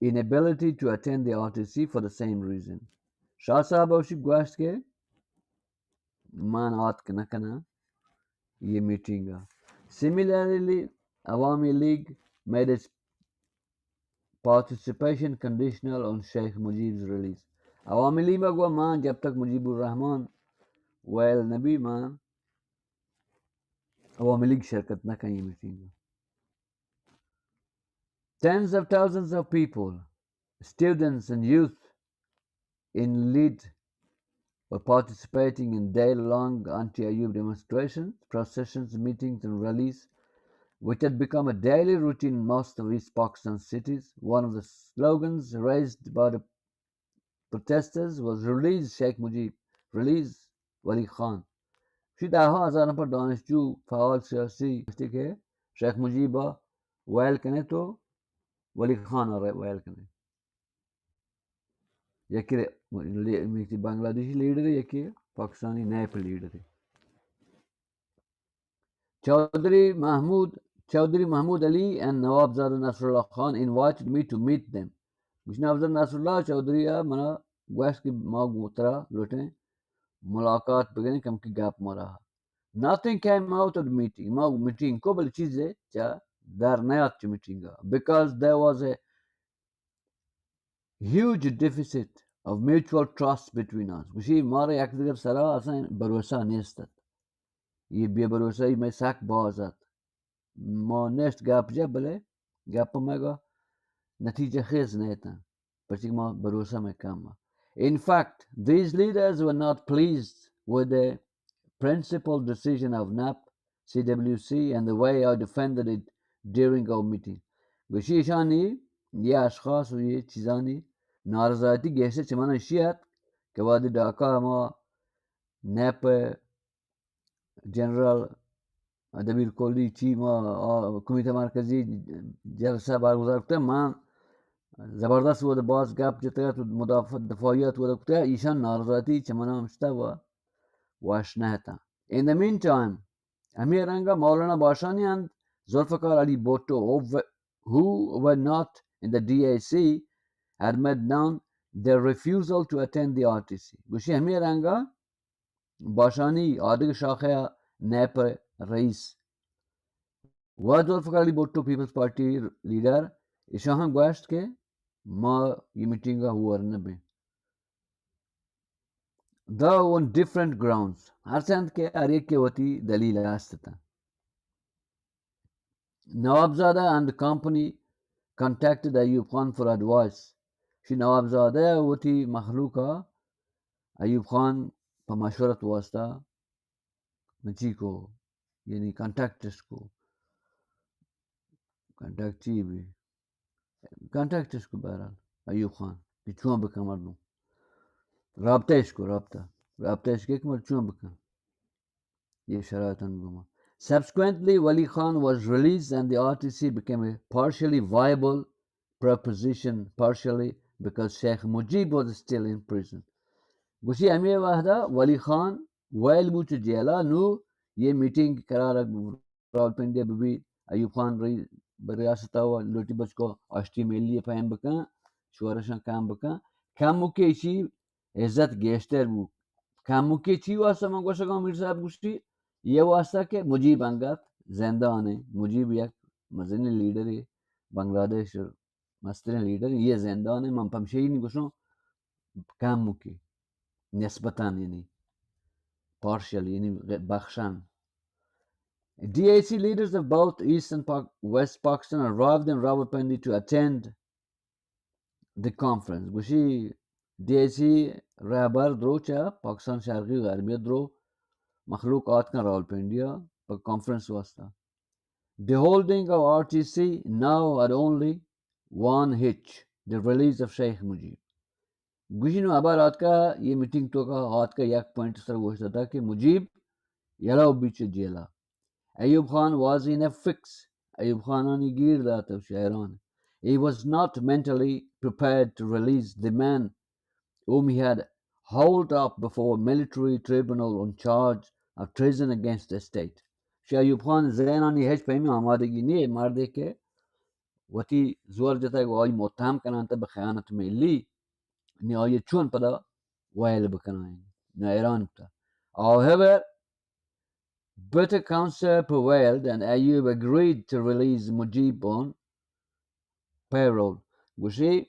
inability to attend the RTC for the same reason. Shah Sahib oshi gwash ke man aat kana kana ye meeting. Similarly, Awami League made its participation conditional on Sheikh Mujib's release. Awami League magwa man jab tak Mujibur Rahman well nabi man Awami League shirkat na kayi meeting. Tens of thousands of people, students and youth in lead were participating in day-long anti-Ayyub demonstrations, processions, meetings and rallies, which had become a daily routine in most of East Pakistan cities. One of the slogans raised by the protesters was "Release Sheikh Mujib, release Wali Khan." Shitaha Hazana par Danishju Fawal Siyasi ke Sheikh Mujiba wail kane to Wali Khan wail kane. Yaki Bangladeshi leader yaki Pakistani NAP leader. Chaudhry Mahmud Ali and Nawabzada Nasrullah Khan invited me to meet them. Nawabzada Nasrullah Chaudhry mana West ki maag utara lute mulaqat begane kam ki gap mara. Nothing came out of the meeting. Maag meeting ko bal cheeze cha dar nayat meeting because there was a huge deficit of mutual trust between us. Gushi mara yak digar sara asan barosa nestat. Ye be barosa me sak bazat. ما نشت گپ جبله گپ مگا نتیجه خیز نیتن پس ما بروسه میکم. In fact, these leaders were not pleased with the principal decision of NAP, CWC and the way I defended it during our meeting. گوشیشانی یه اشخاص و یه چیزانی نارضایتی گشته چه من شیعت که وادی داکا ما NAP جنرال दबीर कोली ची मा committee मरकजी जलसा برگزار کرده من زبردست بود باز گپ جته تو دفاعیت بود کرده ایشان ناراضی چمنام شده و واش نهتا. In the meantime Amiranga Maulana Bashani and Zulfikar Ali Bhutto who were not in the DAC had made known their refusal to attend the RTC. Gushi Amiranga Bashani Adig Shakha Nap Rais و Zulfikar Ali Bhutto People's Party leader Ishahan Gwasht ke ma ye meeting हुआ नबे though on different grounds हर चंद के हर एक के होती दलील आस्था Nawabzada and the company contacted Ayub Khan for advice. She Nawabzada होती मखलूका Ayub Khan पर मशवरत वास्ता नची को यानी कॉन्टैक्टर्स को कॉन्टैक्टी भी कॉन्टैक्टर्स को बहरहाल अयूब खान कि चुआ बका मरनू राब्ता इसको राब्ता इसके कि मर चुआ बका ये शरायत अनगुमा. Subsequently, Wali Khan was released and the RTC became a partially viable proposition, partially because Sheikh Mujib was still in prison. Gushi Amir Wahda, Wali Khan, while Much Jela, knew ye meeting Karara Rawalpindi Bibi, Ayub Khan Riasata, Luti Bachko, Ashti Meli, Payam Baka, Shuarashan Kam Baka, Kamukechi, Ezat Gester Book. Kamukechi was among Goshagam Mirza Gushi. ये वास्ता के मुजीब अंगत जिंदान है मुजीब एक मजनी leader है Bangladesh मस्तन leader ये जिंदान है हम पमशेई नहीं कुछ काम मुकी निस्बतन यानी partial यानी बख्शान. DAC leaders of both East and West Pakistan arrived in Rawalpindi to attend the conference. गुशी DAC रहबर द्रो चा पाकिस्तान शर्क़ी गरबी द्रो मखलूक़ात का रावलपिंडिया पर conference वास्ता. The holding of RTC now had only one hitch, the release of Sheikh Mujib. गुशिनो अबार रात का ये मीटिंग तो का रात का एक पॉइंट सर वो था कि मुजीब यला बीच जेला. Ayub Khan was in a fix. Ayub Khan ani गिर रहा था शायरान. He was not mentally prepared to release the man whom he had hauled up before a military tribunal on charge of treason against the state. Ayub Khan ज़ैनानी हेज पे में आमादगी नहीं मार दे के वती जोर जता है वो आई मोहताम करना था बख़यानत में ली नहीं आई चुन पड़ा वायल बकनाएं न ईरान था. However, better counsel prevailed and Ayub agreed to release Mujib on parole. गुशी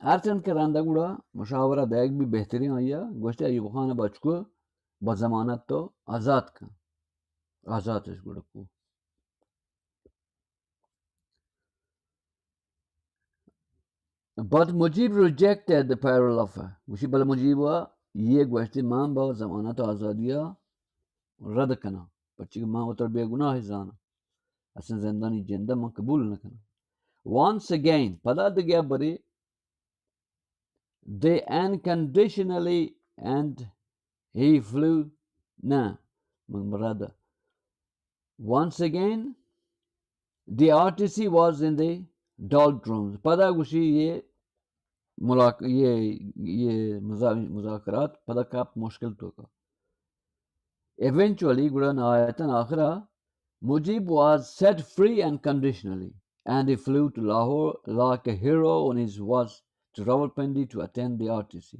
आर्चन के रांदा गुड़ा मुशावरा देख भी बेहतरीन आया गुस्ते अयूब खान बचको बज़मानत तो आज़ाद का आज़ाद इस गुड़ा को. But Mujib rejected the parole offer. गुशी बल मुजीब हुआ ये गुस्ते मां बा ज़मानत आज़ादिया रद्द करना बच्ची के मां उतर बेगुनाह है जाना असन ज़िंदानी जिंदा मां कबूल न करना. Once again पता दे बरी they unconditionally and he flew na Murada. Once again the RTC was in the doldrums. पता गुशी ये मुज़ाकरात पता काप मुश्किल तो का. Eventually गुड़ा नायतन आखिरा Mujib was set free unconditionally and he flew to Lahore like a hero on his watch to Rawalpindi to attend the RTC.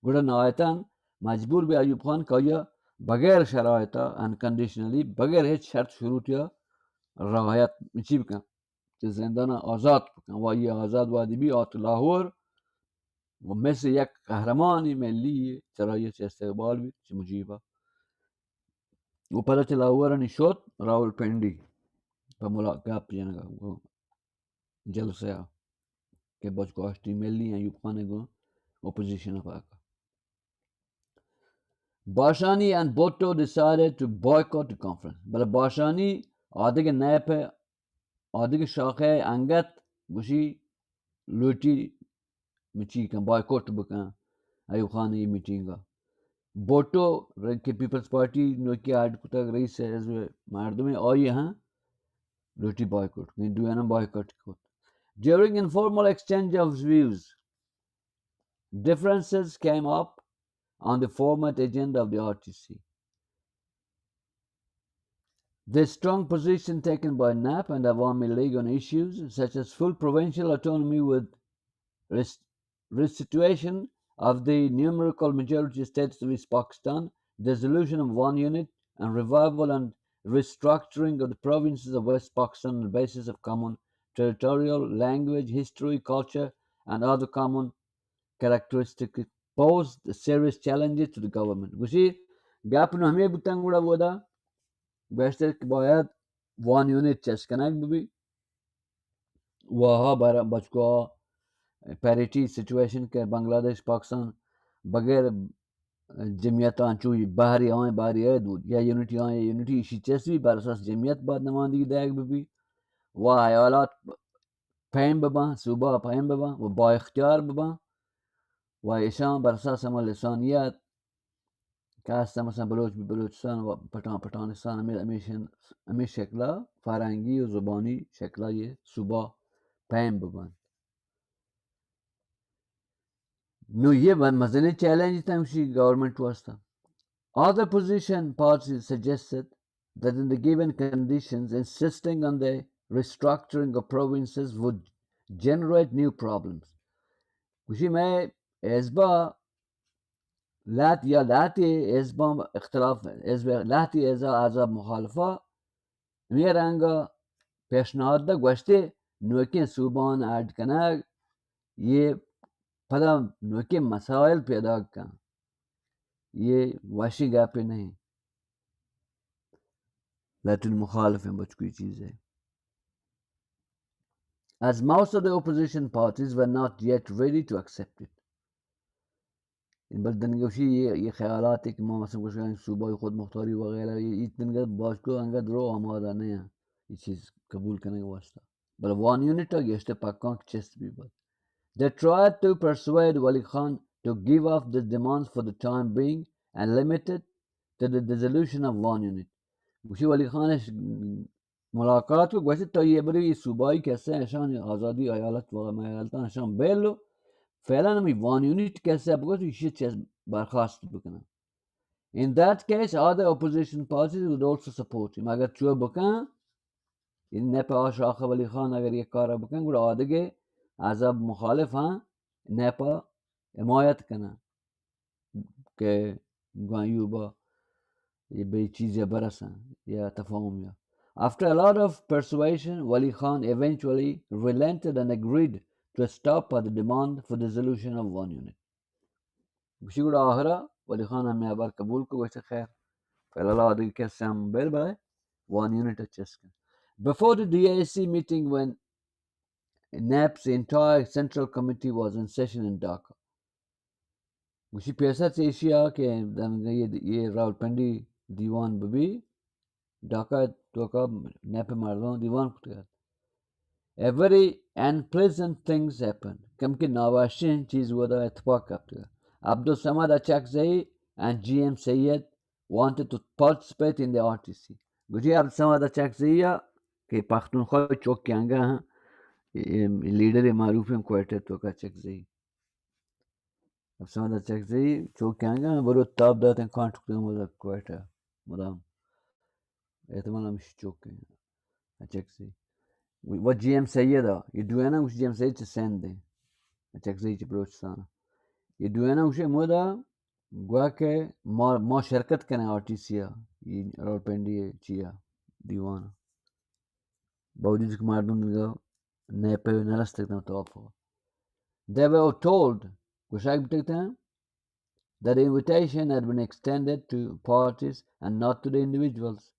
गुड़ा नायतन मजबूर भी अयूब खान कहिया बगैर शरायता unconditionally बगैर हिच शर्त शुरूतिया रवायत मुजीब का जिंदाना आज़ाद का वाही आज़ाद वादी भी आत लाहौर वो में से एक कहरमानी में लिए चराइए से इस्तेमाल भी मुजीबा वो पता चला हुआ निशोत रावलपिंडी पर मुलाकात जन वो जलसे के बच को अस्टी मिलनी है युपाने को opposition of Aka. Bashani and Bhutto decided to boycott the conference. But Bashani आधे नैप है आधे के शाख है अंगत गुशी लुटी मिची का boycott बका अयूब खान ये मीटिंग का. Boto ke People's Party no ki ad kutak reis as mardume o yahan roti boycott. Ni duana boycott kot. During informal exchange of views, differences came up on the format agenda of the RTC. The strong position taken by NAP and Awami League on issues such as full provincial autonomy with restitution of the numerical majority states of East Pakistan, dissolution of one unit, and revival and restructuring of the provinces of West Pakistan on the basis of common territorial, language, history, culture, and other common characteristics posed serious challenges to the government. گوشی گپ نهمی بودن گوڑا بودا بیشتر که باید وان یونیت چسکنک ببی وها برای بچگاه پریٹی سچویشن کے بنگلادیش پاکستان بغیر جمعیت آنچوی باہری آئے دود یا یونٹی آئے یونٹی اسی چسوی بر اساس جمعیت بعد نمائندگی دیگ ببی و ایالات فهم ببن صوبہ فهم ببن و با اختیار ببن و ایشان بر اساس عمل لسانیت که هستن مثلا بلوچ بلوچستان و پٹانستان امی شکلا فرنگی و زبانی شکلا یہ صوبہ فهم ببن نو یہ مزنی چیلنج تمشی گورنمنٹ واسطہ. Other position parties suggested that in the given conditions, insisting on the restructuring of provinces would generate new problems. کشی میں ازبا لاتی ازبا اختلاف لاتی ازا عذاب مخالفہ میرانگا پیشنهاد دا گوشته نوکی صوبان ایڈ کنگ یہ پدا نوکی مسائل پیدا کن یہ وحشی گاپی نہیں لیکن مخالف ہیں بچ کوئی چیز ہے. As most of the opposition parties were not yet ready to accept it. این بلدنگوشی یہ خیالات ہے کہ ما مثلا کچھ صوبہ خود مختاری وغیرہ یہ اتنگا باشکو انگا درو آماده نہیں ہیں یہ چیز قبول کرنے کے واسطہ بل وان یونٹ ہے گشتے پاکان کی چست بھی بات. They tried to persuade Wali Khan to give up the demands for the time being and limit it to the dissolution of one unit. گوشی ولی خانش ملاقات کو گوشت تا یہ بری صوبائی کیسے اشان آزادی ایالت و ایالتان اشان بیلو فعلا ہمی وان یونٹ کیسے اب گوشت یہ چیز برخواست بکنا. In that case, other opposition parties would also support him. اگر چوه بکن این نپ آشاخ ولی خان اگر یہ کارا بکن گوڑا آدگے عذاب مخالف ہاں نیپا حمایت کنا کہ گوانیوبا یہ بے چیزیں برسن یا تفاهم یا. After a lot of persuasion, Wali Khan eventually relented and agreed to stop at the demand for the dissolution of one unit. گوشی گوڑا آخرا ولی خان ہمیں ابار قبول کو گوشت خیر فیلال آدھگی کیسے ہم بیل برائے one unit چسکن. Before the DAC meeting when NAP's entire central committee was in session in Dhaka. گوشی پیسہ سے ایشیا کہ یہ راولپنڈی دیوان ببی ڈھاکہ تو کا نیپ مردوں دیوان کھٹ گیا. A very unpleasant things happened. کم کہ ناواشین چیز ہوا تھا اتفاق کرتے گا. Abdul Achakzai and GM Sayyed wanted to participate in the RTC. گوشی Abdul Achakzai کہ پختونخوا چوک کے آنگا ہیں لیڈر معروف ہیں کوئٹہ تو کا چکزئی Abdul Achakzai چوک کے آنگا ہیں برو تاب داتے ہیں کانٹکتے ہیں مدہ کوئٹہ مدام احتمال ہمشی چوک کے ہیں Achakzai و GM Sayyed یہ دوینا گوشی GM Sayyed چھ سین دیں Achakzai چھ بلوچستان یہ دوینا گوشی مدہ گوا کہ ما شرکت کرنے RTC یہ راولپنڈی چیا دیوانا باوجود کہ مردم نگا نیپے نرستکتا توافق. They were told that the invitation had been extended to parties and not to the individuals.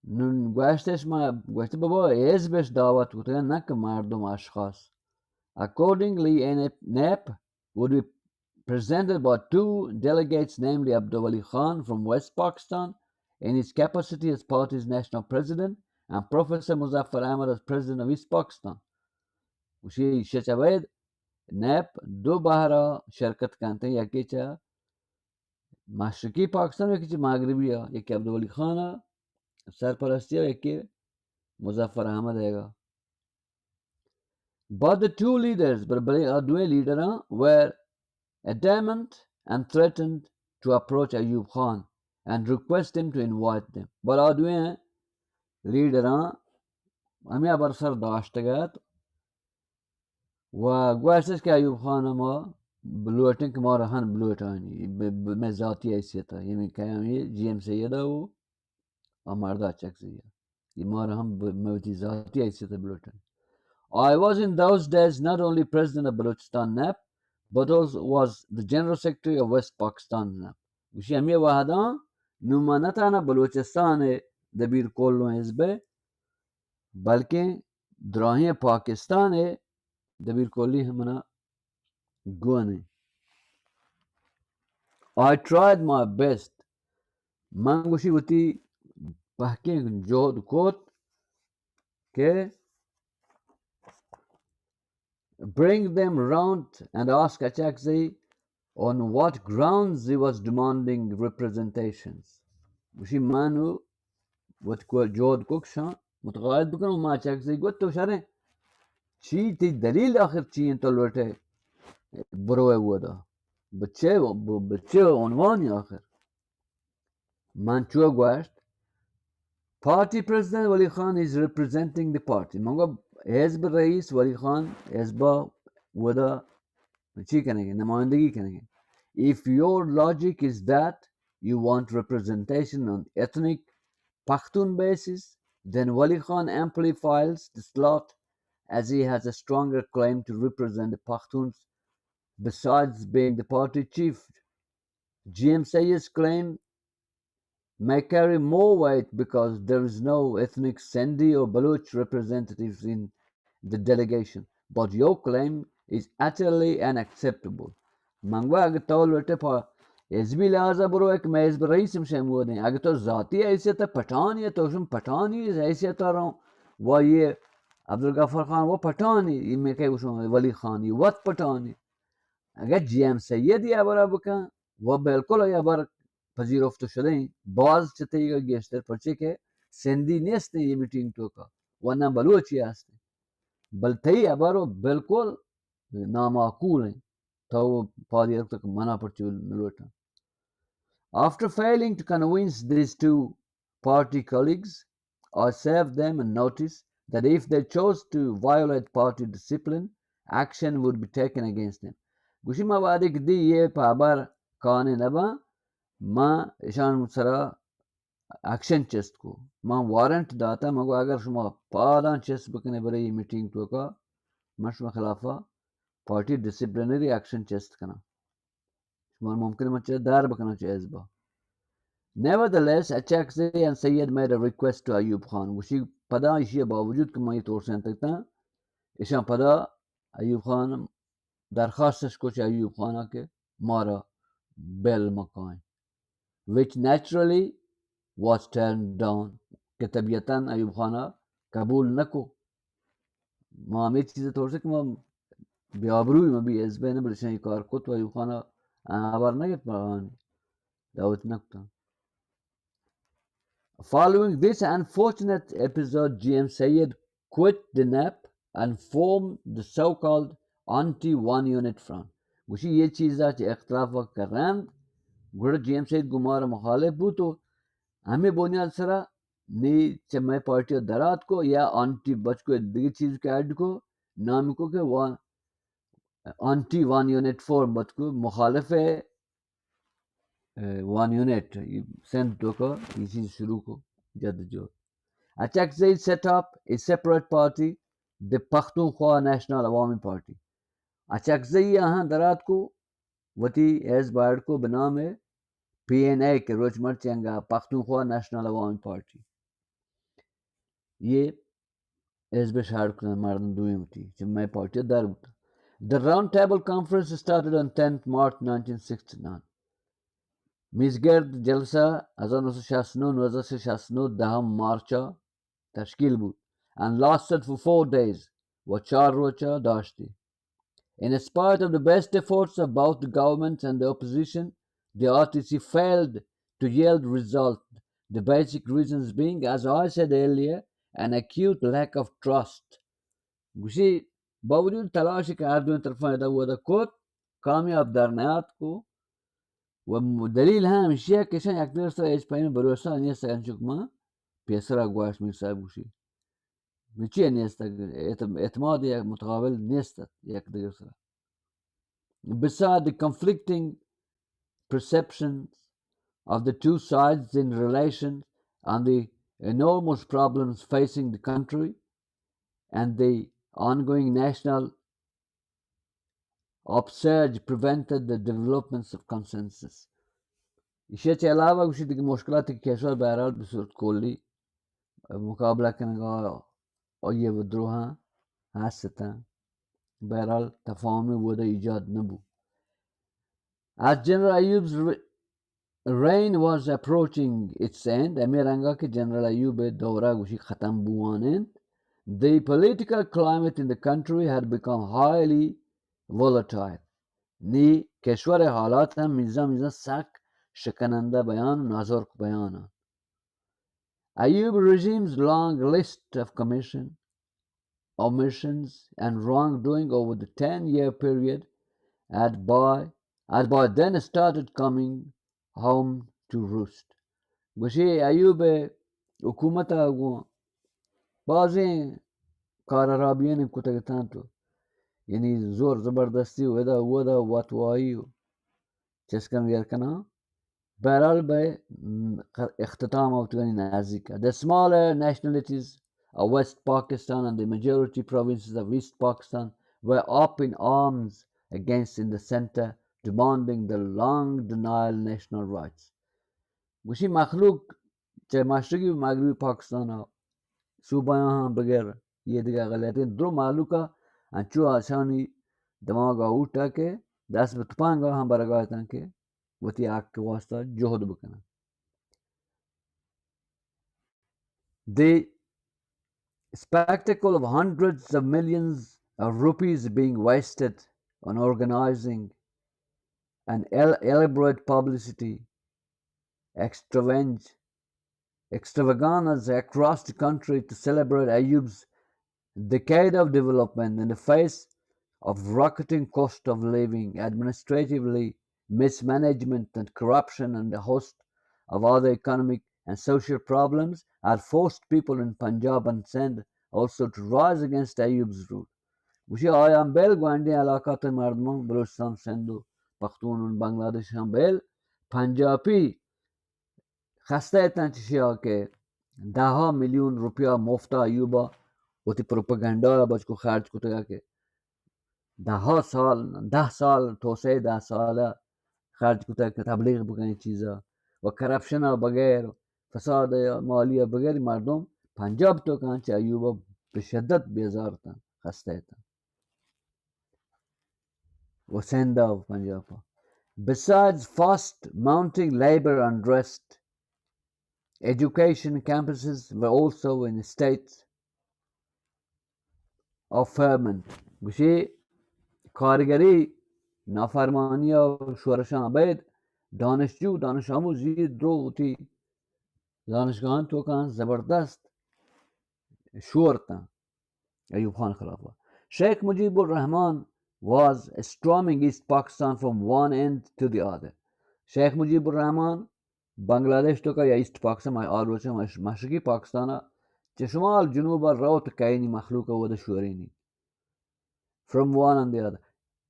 Nun گوشتش ما گوشت بابا ایز بهش دعوت بودن نه که مردم اشخاص. Accordingly, NAP would be presented by two delegates, namely Abdul Wali Khan from West Pakistan in his capacity as party's national president and Professor Muzaffar Ahmad as president of East Pakistan. وشي شچوید نیپ دو بہرا شرکت کرتے ہیں یکی چا मशरकी Pakistan में किसी मगरबी है, एक अब्दुल वली खान है सरपरस्ती है, एक मुजफ्फर अहमद हैगा. But the two leaders, but two leaders were adamant and threatened to approach Ayub Khan and request him to invite them. But two leaders हमें अबरसर दाश्तगत وقواسس कि अयूब खान ما بلوتن कि मार हन بلوتاني में ذاتی हैसियत है. ये क्या ये जीएम सैयदा वो हमारा चेक से ये मार हम में ذاتی हैसियत है بلوتن. I was in those days not only president of Balochistan NAP, but also was the general secretary of West Pakistan NAP. وشي همية واحدة نمانتانا بلوچستان دبیر کولو حزبه بلکه دراهی پاکستان دبیر کولی همنا گونه. I tried my best. من گوشی وتی پهکین جهد کوت که bring them round and ask Achakzi on what grounds he was demanding representations. وشي مانو وتكو جود كوكشا متقاعد بكون وما Achakzi قلت له شرين شي تي دليل آخر شي انت لوته بروه ودا بچه عنوانی آخر من چوه گوشت Party President Wali Khan is representing the party. منگو حزب رئیس ولی خان حزب ودا چی کنگه نمایندگی کنگه. If your logic is that you want representation on ethnic Pashtun basis, then Wali Khan amplifies the slot as he has a stronger claim to represent the Pashtuns besides being the party chief. GM Sayyid's claim may carry more weight because there is no ethnic Sindhi or Baloch representatives in the delegation. But your claim is utterly unacceptable. Mangwa अगर तो लोटे पा एज़बी लाज़ा बरो एक मैं एज़ब rice मशहूर नहीं अगर तो ज़ाती हैसियत है पठान ये तो उसमें पठान ही हैसियत आ रहा हूँ वो ये अब्दुल गफ्फार खान वो पठान ही मैं क्या उसमें वली खान ये वत पठान ही अगर जीएम सैयद या बराबर का वो बिल्कुल या बर पजीरफ्त शुदे बाज चतेगा गेस्टर पर्चे के सिंधी नेस्त ये मीटिंग तो का वरना बलूची आस्ते बलतई अबारो बिल्कुल नामाकूल है तो पादी तक मना पड़ती मिलोटा. After failing to convince these two party colleagues, I served them a notice that if they chose to violate party discipline, action would be taken against them. Gushima wadik di ye pabar kane naba ma ishan sara action chest ko ma warrant data mago agar shuma padan chest bukne bare ye meeting to ka mashma khilafa party disciplinary action chest kana shuma mumkin mache dar bakana chezba. Nevertheless, Achakzi and Sayyid made a request to Ayub Khan. Wushi pada ishiye बावजूद कि मैं तौर से तक था इशां pada Ayub Khan दरखास्त को Ayub Khan के मारा bel मकान which naturally was turned down कि तबीयतन Ayub Khan कबूल न को मामी चीज़ तौर से कि मैं बियाबरूई में भी ऐसे बने बड़े शनी कार को तो Ayub Khan आवर न के पान दावत नकता. Following this unfortunate episode, GM Sayyid quit the NAP and formed the so-called anti-one unit front. गुशी ये चीज़ आज इख्तलाफ कर रहे हैं गुड़ GM Sayyid गुमार मुखालिफ बू तो हमें बुनियाद सरा नी चम्मे पार्टी दरात को या anti बच को दिगी चीज़ के ऐड को नाम को के वन anti-one unit form बच को मुखालिफ है one unit sent to ko isi shuru ko jadjo. Achakzi set up a separate party, the Pakhtunkhwa National Awami Party. Achakzi यहाँ दरात को वती एस बार्ड को बना में PNA के रोजमर चंगा Pakhtunkhwa National Awami Party. ये एस बेशार को मारन दुई होती जब मैं पार्टी दर होता. The Round Table Conference started on 10th March 1969. میزگرد جلسه 1969 دهم مارچ تشکیل بود and lasted for 4 days و 4 روزه داشتی. In spite of the best efforts of both the government and the opposition, the RTC failed to yield result. The basic reasons being, as I said earlier, an acute lack of trust. گوشی با وجود تلاش که هر دو طرفان دا کد کامیاب در نیاد کو و دلیل همشیه که شن یک دیگر سر ایچ پایین بروسا نیست انچوک ما پیسر گواش میرسا گوشی چیه نیست اعتماد یک متقابل نیست یک دیگر سر. Besides the conflicting perceptions of the two sides in relation and the enormous problems facing the country and the ongoing national upsurge prevented the developments of consensus. इसे के अलावा उसी की मुश्किलात की कैसे बहरहाल बसूरत कोली मुकाबला करने का और ये विद्रोह हास्यता बहरहाल तफाहम में वो इजाद नबू. As General Ayub's reign was approaching its end, Amiranga ke General Ayub dawra gushi khatam buwanen, the political climate in the country had become highly volatile. Ni keshwar halat ham miza sak shikananda bayan nazark bayana. Ayub regime's long list of omissions and wrongdoing over the 10-year period had by then started coming home to roost. Gushi Ayub hukumata go bazi kararabiyan kutagetanto yani zor zabardasti wada watwai cheskan yerkana بهرحال به اختتام افتگانی نزدیک. The smaller nationalities of West Pakistan and the majority provinces of East Pakistan were up in arms against in the center, demanding the long denial national rights. گوشی مخلوق چه مشرقی و مغربی پاکستان ها صوبایان هم بغیر یه دیگه غلطین درو معلوکا انچو آسانی دماغا اوٹا که دست به توپانگا هم برگایتن که وتی حق के वास्ता जोहद बकना. The spectacle of hundreds of millions of rupees being wasted on organizing an elaborate publicity extravaganzas across the country to celebrate Ayub's decade of development in the face of rocketing cost of living, administratively mismanagement and corruption, and a host of other economic and social problems had forced people in Punjab and Sindh also to rise against Ayub's rule. وشی آیان بیل گوانده علاقات مردمان بلوچستان سندھ و پختون و بنگلادش هم بیل پنجابی خسته ایتن چشیا که 10 میلیون روپیا مفتا ایوبا و تی پروپاگاندا بچ کو خرج کتگا که 10 سال توسعه 10 ساله خرج کتگا که تبلیغ بکنی چیزا و کرپشن بغیر فساد مالی بغیر مردم پنجاب تو کان چه ایوبا به شدت بیزارتن خسته ایتن و سندh و پنجاب. Besides fast mounting labor unrest, education campuses were also in a state of ferment. گوشی کارگری نافرمانی و شورش عبید دانش آموزی درو تی دانشگاهان تو کان زبردست شورتن ایوب خان خلافه. Sheikh Mujibur Rahman was storming East Pakistan from one end to the other. Sheikh Mujibur Rahman Bangladesh to ka ya East Pakistan my always mashriqi Pakistan che shumal junub raut kaini makhluqa wa shurini from one and the other,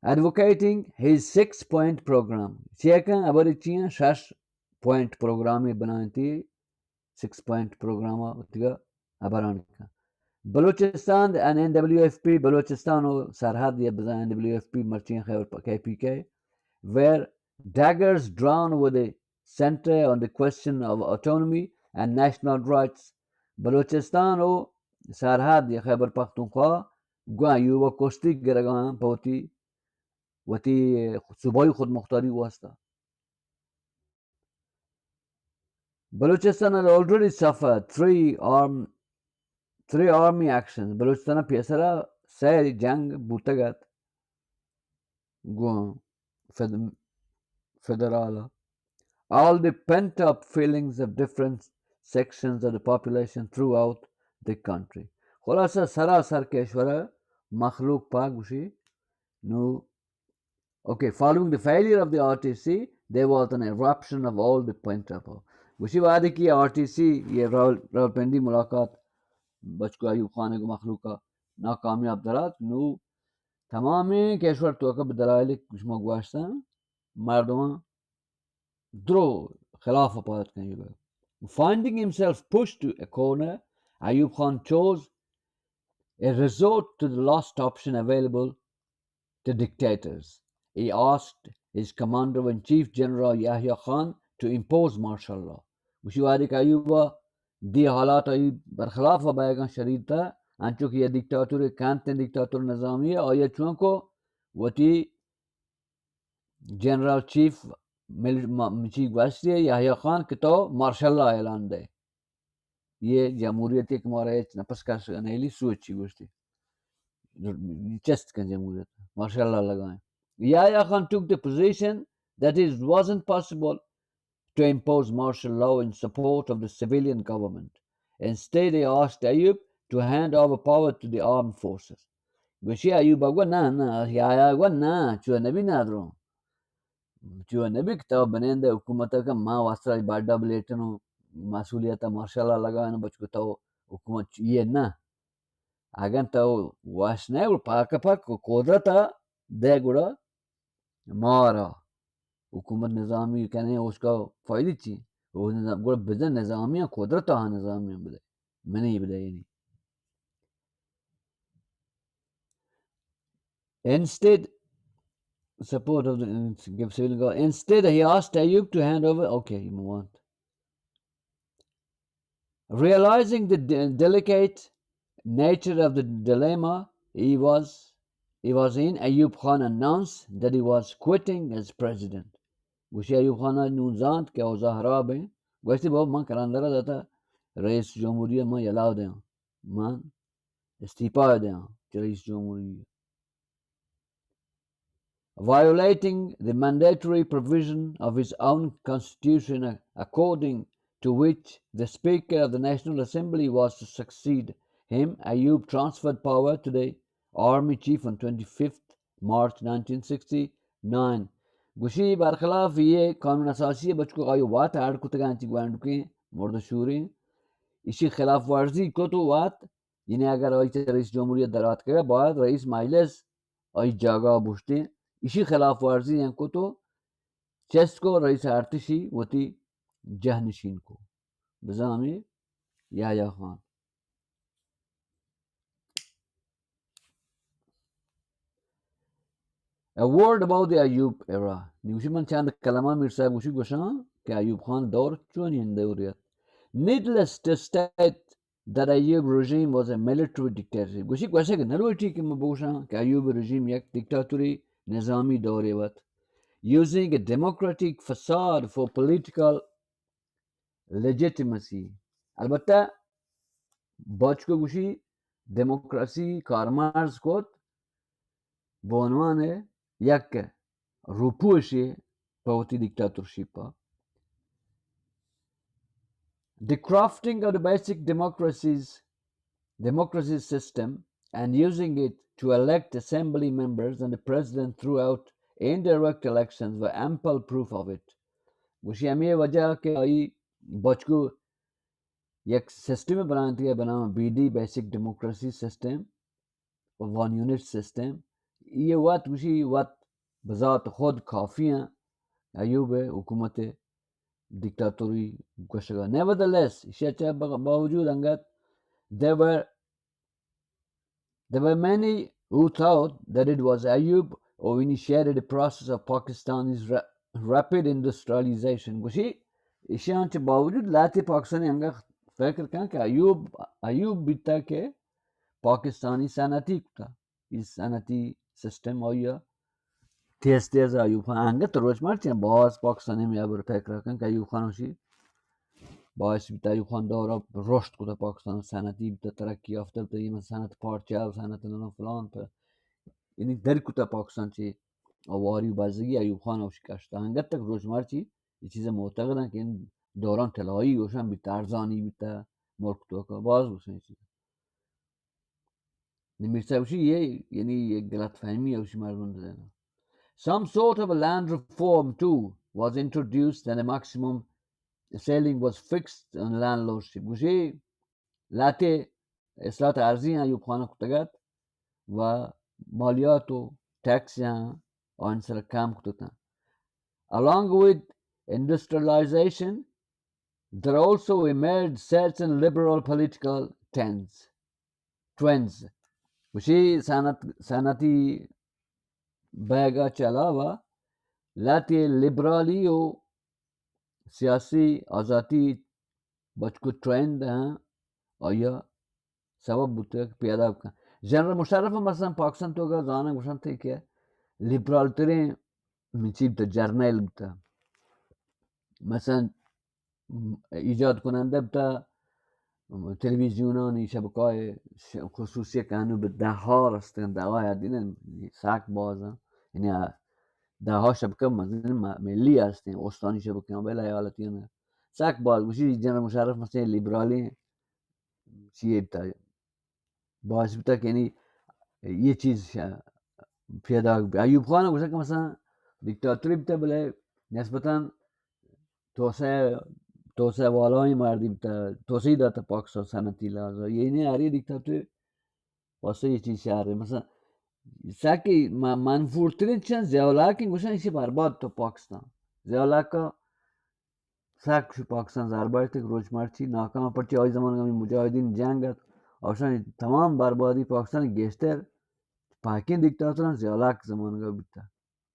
advocating his 6-point program. Sheikhan abarichian 6-point program bananti 6-point program utiga abaranika. Balochistan and NWFP Balochistan or Sarhad ya NWFP marching KPK were daggers drawn with the center on the question of autonomy and national rights. Balochistan or Sarhad ya Khyber Pakhtunkhwa gwa yuwa kosti garagan poti wati subai khud mukhtari wasta. Balochistan had already suffered three army actions. Balochistan پیسرا سه جنگ بوتگت گو فدرالا all the pent up feelings of different sections of the population throughout the country. خلاصة سراسر کشور مخلوق پاک بشی no. Okay, following the failure of the RTC, there was an eruption of all the pent up. وشی وعده کی RTC ये रावलपिंडी मुलाकात बचको अयूब खान को मखलूक का नाकामयाब दरात no तमाम केशवर तो का बदलाइल कुछ मगवास्ता मर्दमा द्रो खिलाफ पात कहीं Finding himself pushed to a corner, Ayub Khan chose a resort to the last option available to dictators. He asked his commander-in-chief General Yahya Khan to impose martial law. Ushiwadi ka Ayuba di halat Ayub barkhilaf baygan shadid था अंचुक ये डिक्टाटोर कांते डिक्टाटोर निज़ामी है और ये चुनको वती general chief chief वस्ती याह्या खान के तो martial law ऐलान दे ये jamhuriyet एक मारे नपस का नैली सोची गोष्टी चेस्ट का jamhuriyet मार्शल लॉ लगाएं Yahya Khan took the position that it wasn't possible to impose martial law in support of the civilian government. Instead, he asked Ayub to hand over power to the armed forces. Gwashi Ayub agwa na Yahya agwa na chua nabi nadro chua nabi kitab banende hukumata ka ma wasra bada bletano masuliyata martial law lagaana bachko to hukumat ye na agan to wasne ur paka pak kodrata de gura mara हुकूमत निज़ामी कहने उसका फ़ायदा थी वो निज़ाम गुड़ business Nizamia कुदरत हाँ निज़ामिया बदे मैंने ये बताया नहीं instead support of the give civil government instead he asked Ayub to hand over okay you move on realizing the delicate nature of the dilemma he was in Ayub Khan announced that he was quitting as president وشي أيوب خان نونزاند के औज़ा खराब हैं वैसे बहुत मां करांदरा जाता rice जमहूरिया मां यलाव दें मां इस्तीफा दें rice जमहूरिया violating the mandatory provision of his own constitution according to which the Speaker of the National Assembly was to succeed him. Ayub transferred power to the Army Chief on 25th March 1969. गुशी बरखलाफ ये कानून असासी बचको आयो वात आड़ कुतगांची ग्वांडुके मुर्दशूरी इसी खिलाफ वर्जी को तो वात इन्हें अगर रईस जमहूरियत दरात करेगा बाद रईस माइलेस आई जगह बुझते इसी खिलाफ वर्जी को तो चेस्ट को रईस आर्टिशी वती जहनशीन को बजामी Yahya Khan A word about the Ayub era. Newsman Chand Kalama Mir Sahib Gushi Goshan ke Ayub Khan Dor Chuni in the Needless to state that Ayub regime was a military dictatorship. Gushi Gwasek Naroti Kimaboshan ke Ayub regime yak dictatory Nizami Dorevat. Using a democratic facade for political legitimacy. Albatta Bachko Gushi democracy Karmars Kot Bonwane Yak Rupushi Pavati dictatorship. The crafting of the basic democracy system and using it to elect assembly members and the president throughout indirect elections were ample proof of it. उसी हमें वजह के आई बचको एक system बनाती है बना BD basic democracy system और one unit system ये वात उसी वात बजात खुद काफ़ी हैं अयूब हुकूमत dictatory Goshaga. Nevertheless, there were many who thought that it was Ayub who initiated the process of Pakistani's rapid industrialization. Gushi Ishan के बावजूद लाते पाकिस्तानी अंगा फैक्र कहाँ कि अयूब बीता के पाकिस्तानी सनती था इस सनती सिस्टम और या तेज अयूब खान अंगा तो रोज मारते हैं बहुत पाकिस्तानी में अब फैक्र कहाँ कि अयूब खान उसी باعث بتا أيوب خان دورة رشد كده باكستان سنتي بتا ترقي أفضل بتا يمن سنة پارچه سنة نو فلان پر يعني در كده باكستان چه أواري وبازگي أيوب خان أو شكاشت هنگت تك روزمار چی یه چیز معتقدن که این دوران طلایی گوشن بیت ارزانی بیت ملک توکا باز گوشن چیز نمیرسه باشی یعنی یک غلط فهمی اوشی مردم دادن. Some sort of a land reform too was introduced and a maximum ceiling was fixed on landlordship. گوشی لطه اصلاحات ارزی ایوب خانه کتگت و مالیات و تکس آن سر کم کتتن. Along with industrialization, there also emerged certain liberal political trends. وشي سنتي باقا چلاوه لاتي لیبرالی و سیاسی آزادی بچکو ترند ها آیا سبب بوده که پیاده بکن. جنرال مشرف مثلا پاکستان تو که زانه گوشن تی که لیبرال ترین میچی بوده جرنیل بوده مثلا ایجاد کننده بوده تلویزیونانی شبکه‌های خصوصی که هنو به ده ها رستن ده ها هردین ساک بازن یعنی ده ها شبکه مثلا ملی هستن استانی شبکه ها بله ایالتی نه ساک باز گوشی جنرال مشرف مثلا لیبرالی چیه بوده باعث بوده که یعنی یه چیز پیدا بوده. ایوب خان گوشه که مثلا دیکتاتوری بوده بله نسبتا توسعه والای مردی بوده توسعه داده پاکستان صنعتی لحاظا یعنی هری دیکتاتوری واسه یه چیز شهره مثلا ساکی منفورترین چند زیالاکی گوشن ایشی برباد تو پاکستان زیالاکا ساک شو پاکستان زربایت روش مرچی ناکام پرچی آی زمان کمی مجاهدین جنگت آشان تمام بربادی پاکستان گشتر پاکین دیکتاتوران زیالاک زمان کا بیتا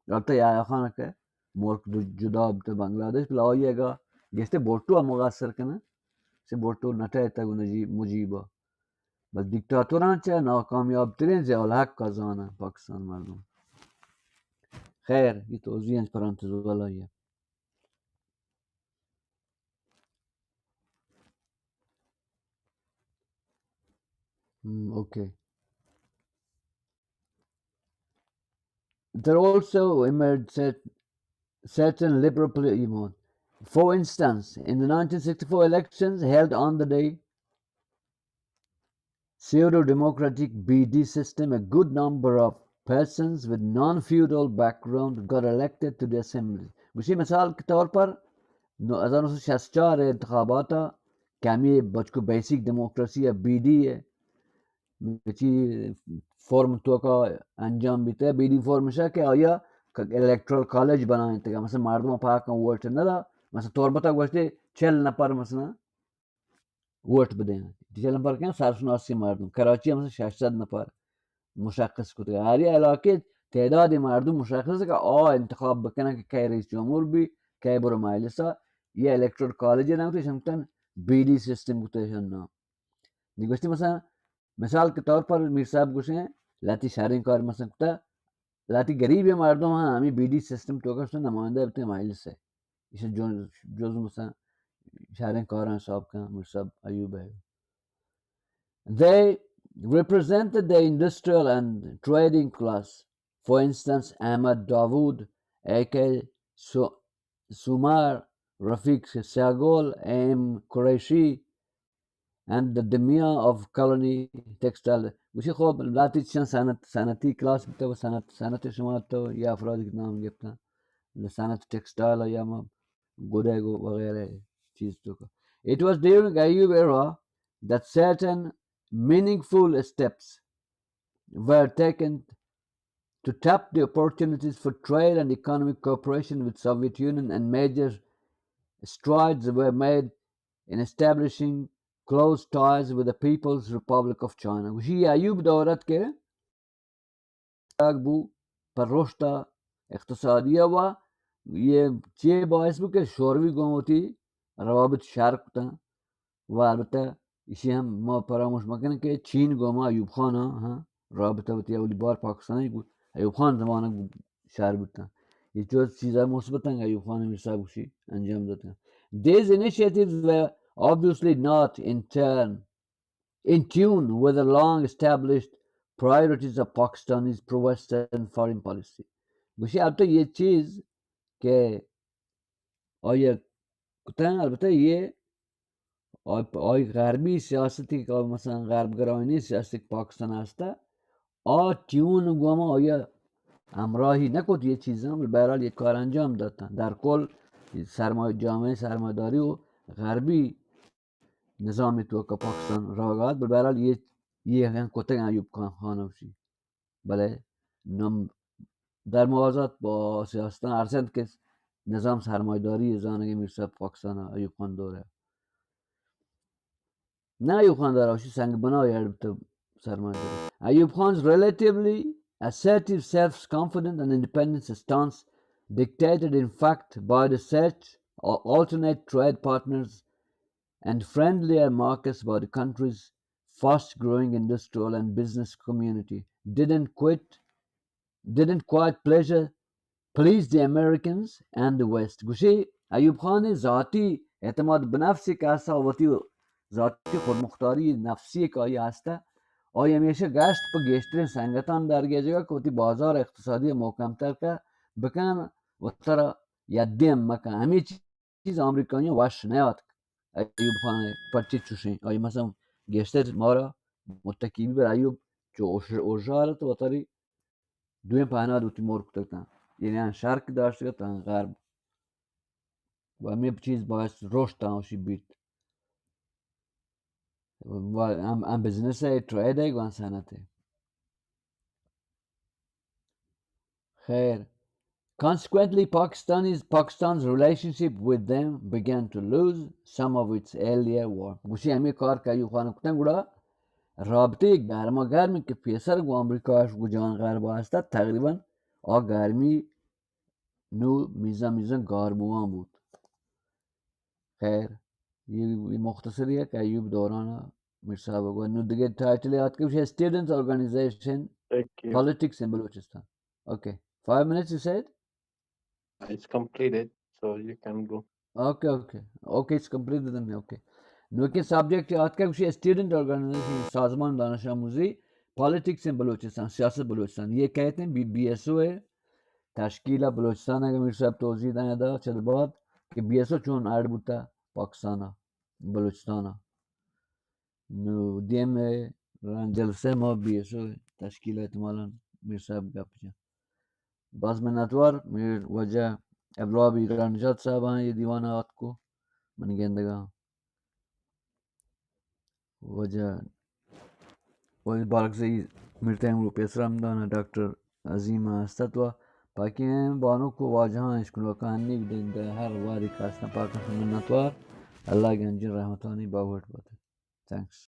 البته یا خانه که ملک جدا بیتا بنگلادش بلا آیه گشته بورتو هم مقصر کنه سه بورتو نتای تگو مجیبا بس دیکتاتوران چه ناکامیاب ترین زیالحق کازانه پاکستان مردم. خیر یه توضیح از پرانتز ولایه. Okay. There also emerged certain liberal political. For instance, in the 1964 elections held under the pseudo-democratic BD system, a good number of persons with non-feudal background got elected to the assembly. उसी मिसाल के तौर पर 1964 इंतखाबात कमी बचको basic democracy या BD है چی فرم تو که انجام بیته بیدی فرمشه که آیا الکترال کالج بناین تگه مثلا مردم پاک ووت ندا مثلا توربتا گوشته 40 نفر مثلا ووت بدین 40 نفر که سرشناسی مردم کراچی مثلا 600 نفر مشخص کنه هر علاقه تعداد مردم مشخصه که انتخاب بکنه که کی رئیس جمهور بی کی برو مجلسا یه الکترال کالج نمیتونن شمتن بیدی سیستم گوتهشن نه دیگه مثلا مثال के तौर पर मीर साहब गुस्से लाती शारिंग कार मसन कुता लाती गरीब है मर्दों हाँ हमें बीडी सिस्टम टोकर से नमाइंदा अपने माइल से इसे जो मसन शारिंग कार हैं साहब का मीर साहब अयूब है. They represented the industrial and trading class. For instance, Ahmad Dawood, aka Sumar, Rafiq Sagol, M. Qureshi, and the demia of colony textile گوشی خب لاتی چند صنعتی کلاس بوده و صنعت شما تو یا افرادی که نام گفتن صنعت تکستایل یا ما گودگ و غیره چیز تو که it was during Ayub era that certain meaningful steps were taken to tap the opportunities for trade and economic cooperation with Soviet Union and major strides were made in establishing close ties with the People's Republic of China. وشي أيوب دورت که بو پر رشد اقتصادیه و یه چیه باعث بود که شوروی گموتی روابط شرق بودن و البته ایشی هم ما فراموش مکنه که چین گما ایوب خان ها رابطه بودی اولی بار پاکستانی بود ایوب خان زمانه شهر بودن یه جز چیزای مثبتن ایوب خان میرسا بوشی انجام دادن. These initiatives were obviously not in tune with the long-established priorities of Pakistani's pro-Western foreign policy. گوشی البته یه چیز که آیا کتن البته یه آی غربی سیاستی که مثلا غرب گرایانه سیاستی که پاکستان هسته تیون گوما آیا همراهی نکرد یه چیزی هم به هر حال یک کار انجام دادن در کل جامعه سرمایه‌داری و غربی نظامی تو که پاکستان راه گاد به هر حال یه کتن ایوب خان وشی بله در موازات با سیاستان ارزند که نظام سرمایه‌داری زانگی میرسه پاکستان ایوب خان دوره نه ایوب خان داره وشی سنگ بنای البته سرمایه‌داری ایوب خان's relatively assertive, self-confident and independent stance dictated in fact by the search of alternate trade partners and friendlier markets by the country's fast-growing industrial and business community didn't quite please the Americans and the West. گوشی ایوب خان ذاتی اعتماد به نفسی که هسته و ذاتی خودمختاری نفسی که آیا هسته آیا همیشه گشت پا گشترین سنگتان در گیجگاه که بازار اقتصادی محکمتر که بکن و ترا یدیم مکن همه چیز آمریکانی وش نیاد ایوب خان پرچی چوشین آیا مثلا گشتر ما را متکیبی بر ایوب چو اوشارت و تاری دویم پهنا دوتی مور کتکتن یعنی شرق داشته تا غرب و همه چیز باعث رشد تماشی بیت و هم بزنس تریده و هم صنعته خیر. Consequently, Pakistan's relationship with them began to lose some of its earlier warmth. گوشی همه کار که ایوب خان کتن گوڑا رابطه گرما گرمی که پیسر گو امریکاش گو جهان غرب هسته تقریبا گرمی نو میزن گاربوان بود. خیر یه مختصریه که ایوب دوران میرصاحب گو نو دیگه تایتل یاد که بشه Student Organization Thank you. Politics in Balochistan. Okay, 5 minutes you said? It's completed, so you can go. Okay, it's completed then. Okay. نو که سابجکت یاد که بشه Student Organization سازمان دانش آموزی Politics in بلوچستان سیاست بلوچستان یہ کہتے ہیں بی ایس او ہے تشکیل بلوچستان اگر میر صاحب توضیح دیں دا چل بعد کہ بی ایس او چون ایڈ بوتا پاکستان بلوچستان نو دیم جلسه ما بی ایس او تشکیل احتمالا میر صاحب گپ جان باز منتوار میر وجه ابراب ایران نجات صاحب ہیں یہ دیوان آت کو من گندگا وجه ولی بارکزی میرتیم رو پیسرم دانه دکتر عظیم استتوا پاکی بانو کو واجهان اشکلو کانی ده هر واری کاسنا پاکن منتوار الله گنجی رحمتانی باورد باته. Thanks.